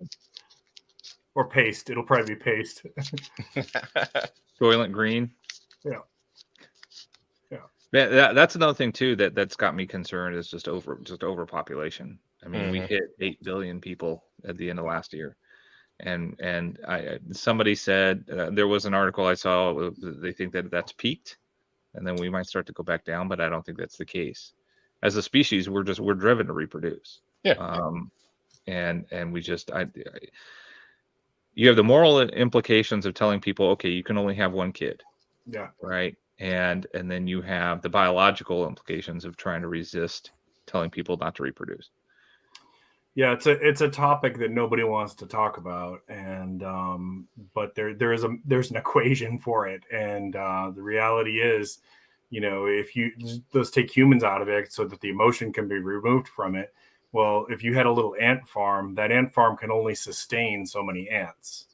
Or paste. It'll probably be paste. Soylent Green. Yeah. That's another thing too that's got me concerned is just overpopulation. I mean, we hit 8 billion people at the end of last year, and somebody said there was an article I saw. They think that's peaked, and then we might start to go back down, but I don't think that's the case. As a species, we're driven to reproduce. Yeah. And we just you have the moral implications of telling people, okay, you can only have one kid. Yeah. Right. And then you have the biological implications of trying to resist telling people not to reproduce. Yeah, it's a topic that nobody wants to talk about, and but there's an equation for it, and the reality is, if let's take humans out of it so that the emotion can be removed from it. Well, if you had a little ant farm, that ant farm can only sustain so many ants,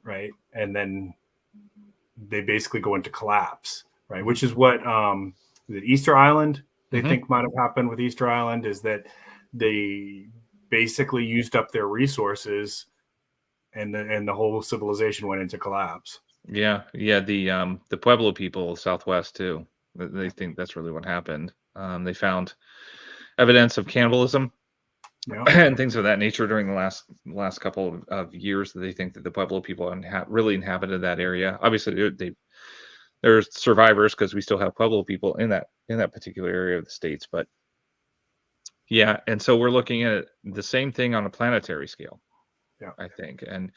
right? And then they basically go into collapse, right? Which is what the Easter Island they think might have happened with Easter Island, is that they basically used up their resources and the whole civilization went into collapse. Yeah. The Pueblo people Southwest too, they think that's really what happened. They found evidence of cannibalism and things of that nature during the last couple of years. That they think that the Pueblo people really inhabited that area. Obviously, there's survivors because we still have Pueblo people in that particular area of the States. But yeah, and so we're looking at the same thing on a planetary scale. Yeah, I think, and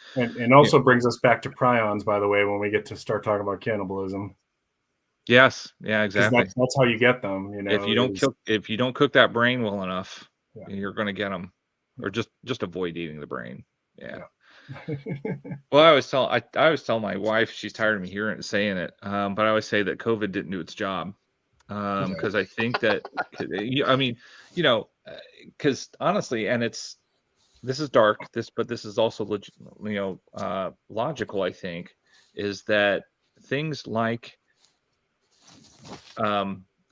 also brings us back to prions, by the way, when we get to start talking about cannibalism. Yes, yeah, exactly. That's how you get them. If you don't cook that brain well enough, you're going to get them, or just avoid eating the brain. Yeah. Well, I always tell my wife, she's tired of me saying it, but I always say that COVID didn't do its job, because I think that, I mean, because honestly, and this is dark, but this is also logical. I think is that things like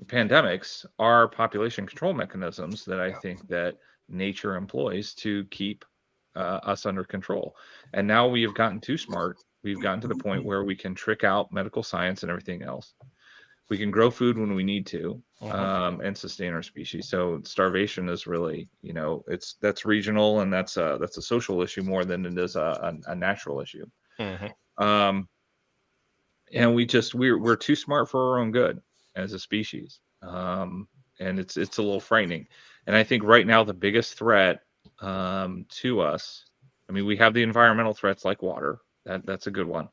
pandemics are population control mechanisms that I think that nature employs to keep us under control. And now we have gotten too smart. We've gotten to the point where we can trick out medical science and everything else. We can grow food when we need to, and sustain our species. So starvation is really, that's regional, and that's a social issue more than it is a natural issue. and we're too smart for our own good as a species, and it's a little frightening. And I think right now the biggest threat to us, I mean, we have the environmental threats like water. That's a good one,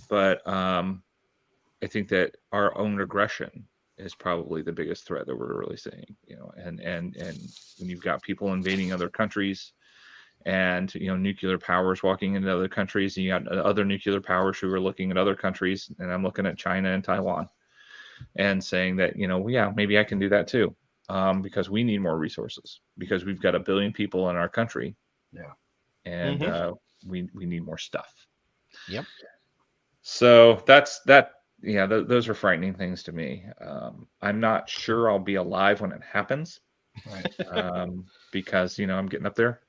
but I think that our own aggression is probably the biggest threat that we're really seeing. And when you've got people invading other countries, and nuclear powers walking into other countries, and you got other nuclear powers who are looking at other countries, and I'm looking at China and Taiwan and saying that yeah, maybe I can do that too, because we need more resources, because we've got 1 billion people in our country. Yeah. And we need more stuff. Yep. So that's that. Yeah, those are frightening things to me. I'm not sure I'll be alive when it happens, Right. because I'm getting up there.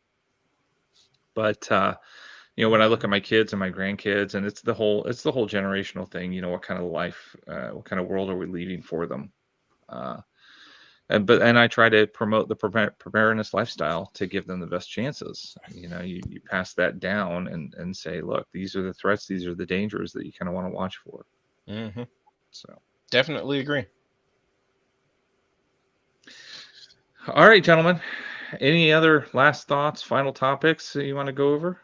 But when I look at my kids and my grandkids, and it's the whole generational thing. What kind of life, what kind of world are we leaving for them? And I try to promote the preparedness lifestyle to give them the best chances. You pass that down and say, look, these are the threats, these are the dangers that you kind of want to watch for. Mm-hmm. So Definitely agree. all right, gentlemen, any other last thoughts, final topics that you want to go over?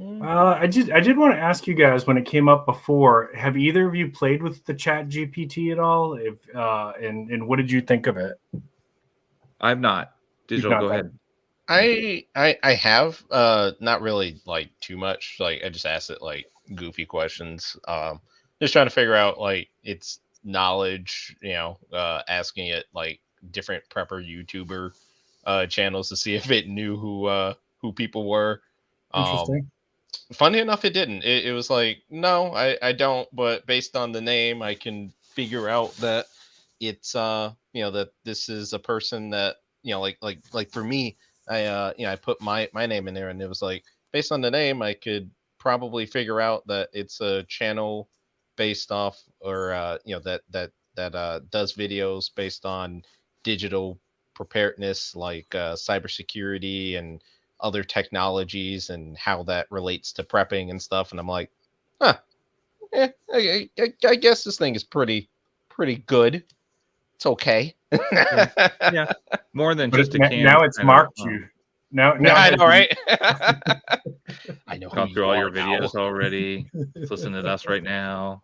I did want to ask you guys, when it came up before, have either of you played with the Chat GPT at all? If and what did you think of it? I've not. Digital, not go done. ahead. I have not really like too much. Like I just asked it like goofy questions. Just trying to figure out like its knowledge, asking it like different prepper YouTuber channels to see if it knew who people were. Interesting. Funny enough, it didn't. It was like, no, I don't, but based on the name, I can figure out that it's that this is a person that, like for me, I put my name in there, and it was like, based on the name, I could probably figure out that it's a channel based off, or that does videos based on digital preparedness, like cybersecurity and other technologies, and how that relates to prepping and stuff. And I'm like, huh, I guess this thing is pretty good. It's okay. Yeah. More than But just a can. now it's kind marked of, you. Now I know, right? I know who gone through you all are your now. videos already. It's listening to us right now.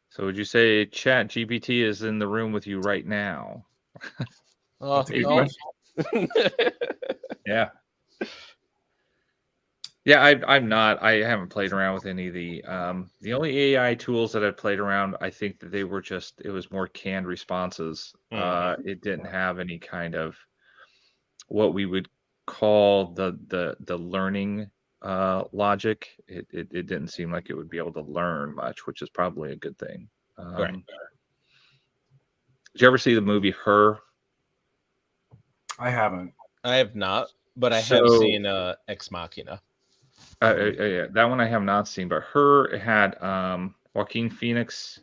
So would you say Chat GPT is in the room with you right now? That's a good No. question. Yeah. Yeah, I'm not. I haven't played around with any of the only AI tools that I've played around. I think that they were it was more canned responses. It didn't have any kind of what we would call the learning logic. It didn't seem like it would be able to learn much, which is probably a good thing. Right. Did you ever see the movie Her? I haven't. I have not, but I have So seen Ex Machina. yeah, that one I have not seen, but Her had Joaquin Phoenix,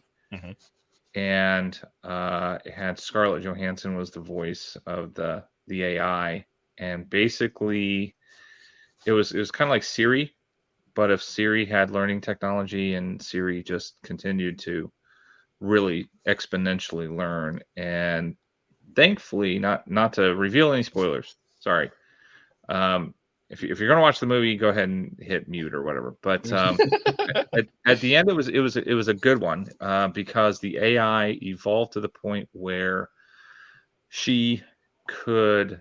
and it had Scarlett Johansson was the voice of the AI, and basically it was kind of like Siri, but if Siri had learning technology and Siri just continued to really exponentially learn. And thankfully, not to reveal any spoilers, sorry. If you're going to watch the movie, go ahead and hit mute or whatever. But at the end, it was a good one, because the AI evolved to the point where she could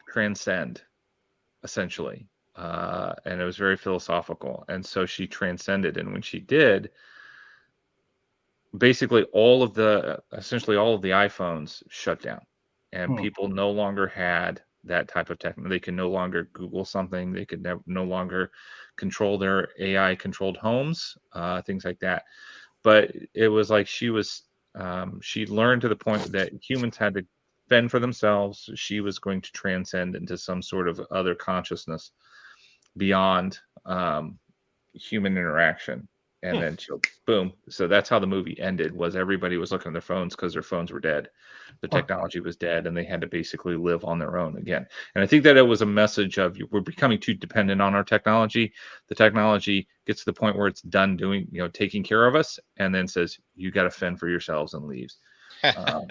transcend, essentially, and it was very philosophical. And so she transcended, and when she did, basically essentially all of the iPhones shut down, and people no longer had that type of technology. They can no longer Google something. They could no longer control their AI controlled homes, things like that. But it was like she learned to the point that humans had to fend for themselves. She was going to transcend into some sort of other consciousness beyond human interaction. and then she'll boom. So that's how the movie ended. Was everybody was looking at their phones because their phones were dead, the technology was dead, and they had to basically live on their own again. And I think that it was a message of we're becoming too dependent on our technology. The technology gets to the point where it's done doing, taking care of us, and then says you got to fend for yourselves and leaves. So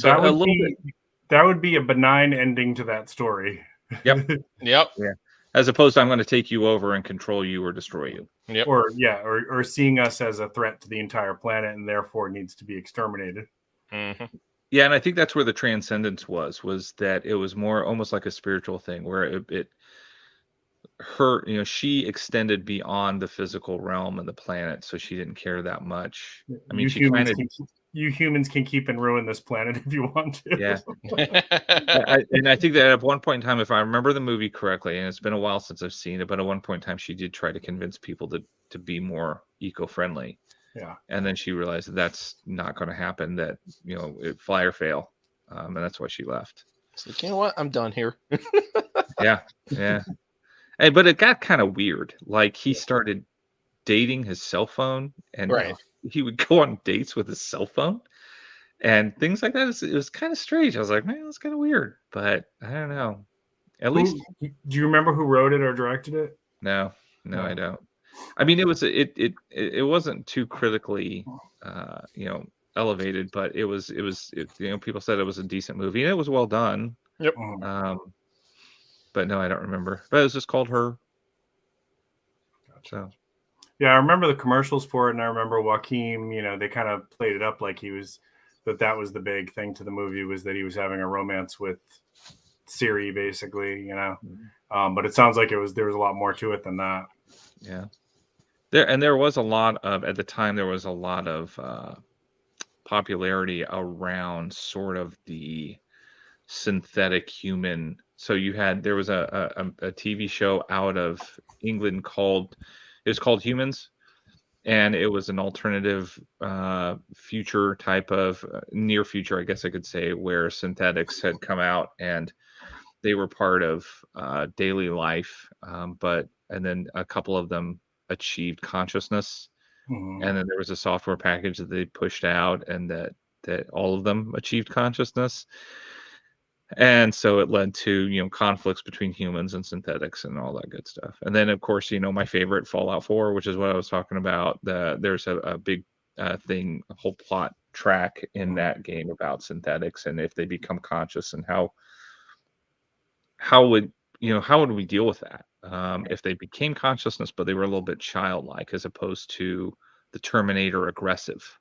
that a would little be bit, that would be a benign ending to that story. Yep. Yep. Yeah. As opposed to I'm going to take you over and control you or destroy you. Yep. Or seeing us as a threat to the entire planet and therefore needs to be exterminated. Mm-hmm. Yeah, and I think that's where the transcendence was that it was more almost like a spiritual thing where she extended beyond the physical realm and the planet, so she didn't care that much. I mean, you humans can keep and ruin this planet if you want to. Yeah. And I think that at one point in time, if I remember the movie correctly, and it's been a while since I've seen it, but at one point in time, she did try to convince people to be more eco-friendly. Yeah. And then she realized that's not going to happen, that, fly or fail. And that's why she left. It's like, you know what? I'm done here. Yeah. Yeah. But it got kind of weird. Like he started dating his cell phone, and Right. he would go on dates with his cell phone and things like that. It was kind of strange. I was like, man, that's kind of weird, but I don't know. At least, do you remember who wrote it or directed it? No, I don't. I mean, it was it wasn't too critically, elevated, but it was people said it was a decent movie and it was well done. Yep. But no, I don't remember. But it was just called Her. So. Yeah, I remember the commercials for it, and I remember Joaquin. They kind of played it up like that was the big thing to the movie, was that he was having a romance with Siri, basically. But it sounds like there was a lot more to it than that. Yeah. There was a lot of, at the time, there was a lot of popularity around sort of the synthetic human. So there was a TV show out of England called Humans, and it was an alternative future type of near future, I guess I could say, where synthetics had come out and they were part of daily life, and then a couple of them achieved consciousness, and then there was a software package that they pushed out, and that all of them achieved consciousness. And so it led to, conflicts between humans and synthetics and all that good stuff. And then, of course, my favorite, Fallout 4, which is what I was talking about. There's a big thing, a whole plot track in that game about synthetics and if they become conscious, and how would we deal with that if they became consciousness, but they were a little bit childlike as opposed to the Terminator aggressive,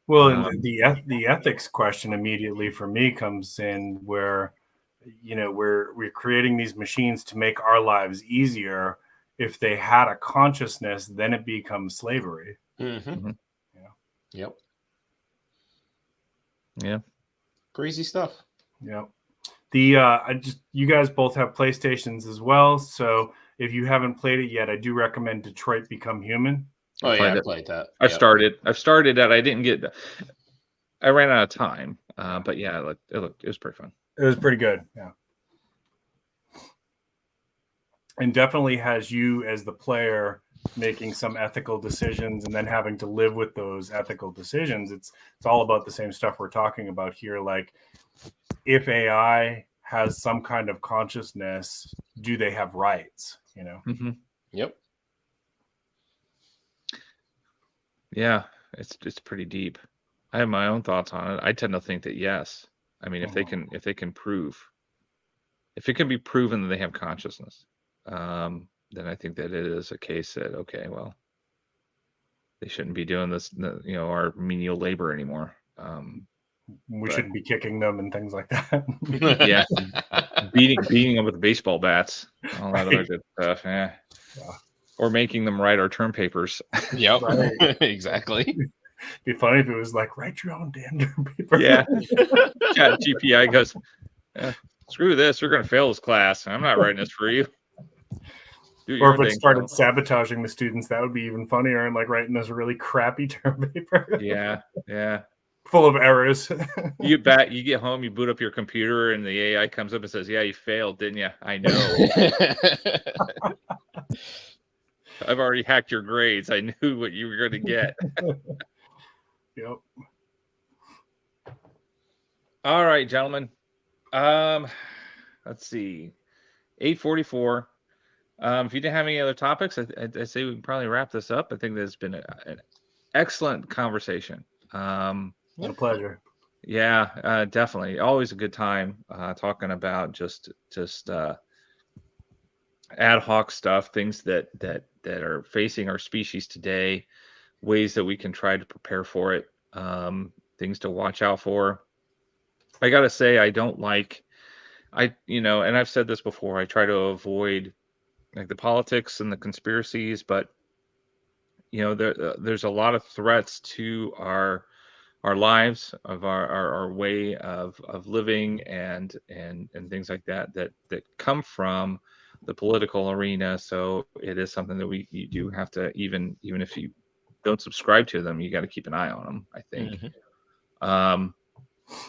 Well, and the ethics question immediately for me comes in where, we're creating these machines to make our lives easier. If they had a consciousness, then it becomes slavery. Mm-hmm. Yeah. Yep. Yeah. Crazy stuff. Yep. You guys both have PlayStations as well, so if you haven't played it yet, I do recommend Detroit Become Human. Oh yeah, I played that. I've started that. I didn't get. I ran out of time, but yeah, it was pretty fun. It was pretty good, yeah, and definitely has you as the player making some ethical decisions and then having to live with those ethical decisions. It's all about the same stuff we're talking about here. Like, if AI has some kind of consciousness, do they have rights? Mm-hmm. Yep. Yeah, it's pretty deep. I have my own thoughts on it. I tend to think that yes. I mean, if it can be proven that they have consciousness, then I think that it is a case that, okay, well, they shouldn't be doing this, our menial labor anymore. We shouldn't be kicking them and things like that. Yeah, beating them with baseball bats, all that other good stuff. Yeah. Or making them write our term papers. Yep, right. Exactly. It'd be funny if it was like, write your own damn term paper. Yeah. GPI goes, screw this. We're going to fail this class. I'm not writing this for you. Or if it started sabotaging the students, that would be even funnier, and like writing this really crappy term paper. Yeah. Full of errors. You get home, you boot up your computer, and the AI comes up and says, yeah, you failed, didn't you? I know. I've already hacked your grades. I knew what you were going to get. Yep. All right, gentlemen. Let's see. 8:44. If you didn't have any other topics, I'd say we can probably wrap this up. I think this has been an excellent conversation. Been a pleasure. Yeah, definitely. Always a good time talking about just ad hoc stuff, things that are facing our species today, ways that we can try to prepare for it, things to watch out for. I gotta say, I don't like, and I've said this before. I try to avoid like the politics and the conspiracies, but there's a lot of threats to our lives, of our way of living, and things like that come from the political arena. So it is something that you do have to, even if you don't subscribe to them, you got to keep an eye on them, I think.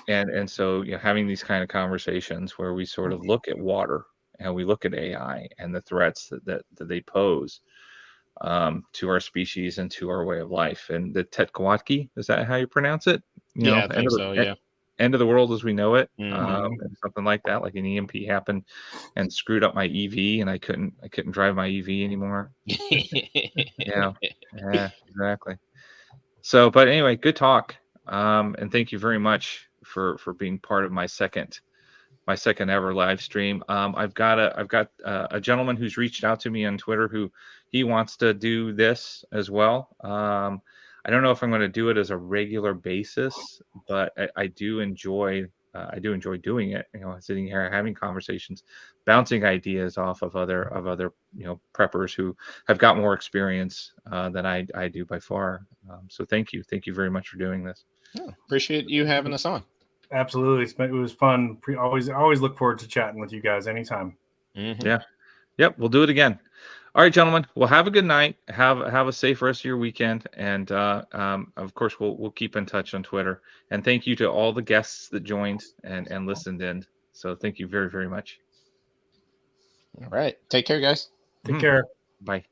And so having these kind of conversations where we sort of look at water and we look at AI and the threats that they pose to our species and to our way of life. And the Tetkawatki, is that how you pronounce it? Yeah, I think so. Yeah. End of the world as we know it, Mhm. and something like that, like an EMP happened and screwed up my EV, and I couldn't drive my EV anymore. Yeah, exactly. So, but anyway, good talk, and thank you very much for being part of my second ever live stream. I've got a gentleman who's reached out to me on Twitter who he wants to do this as well. I don't know if I'm going to do it as a regular basis, but I do enjoy doing it. Sitting here having conversations, bouncing ideas off of other preppers who have got more experience than I do by far. So thank you very much for doing this. Yeah, appreciate you having us on. Absolutely, it was fun. Always look forward to chatting with you guys anytime. Mm-hmm. Yeah. Yep, we'll do it again. All right, gentlemen. Well, have a good night. Have a safe rest of your weekend, and of course, we'll keep in touch on Twitter. And thank you to all the guests that joined and listened in. So thank you very, very much. All right. Take care, guys. Take care. Bye.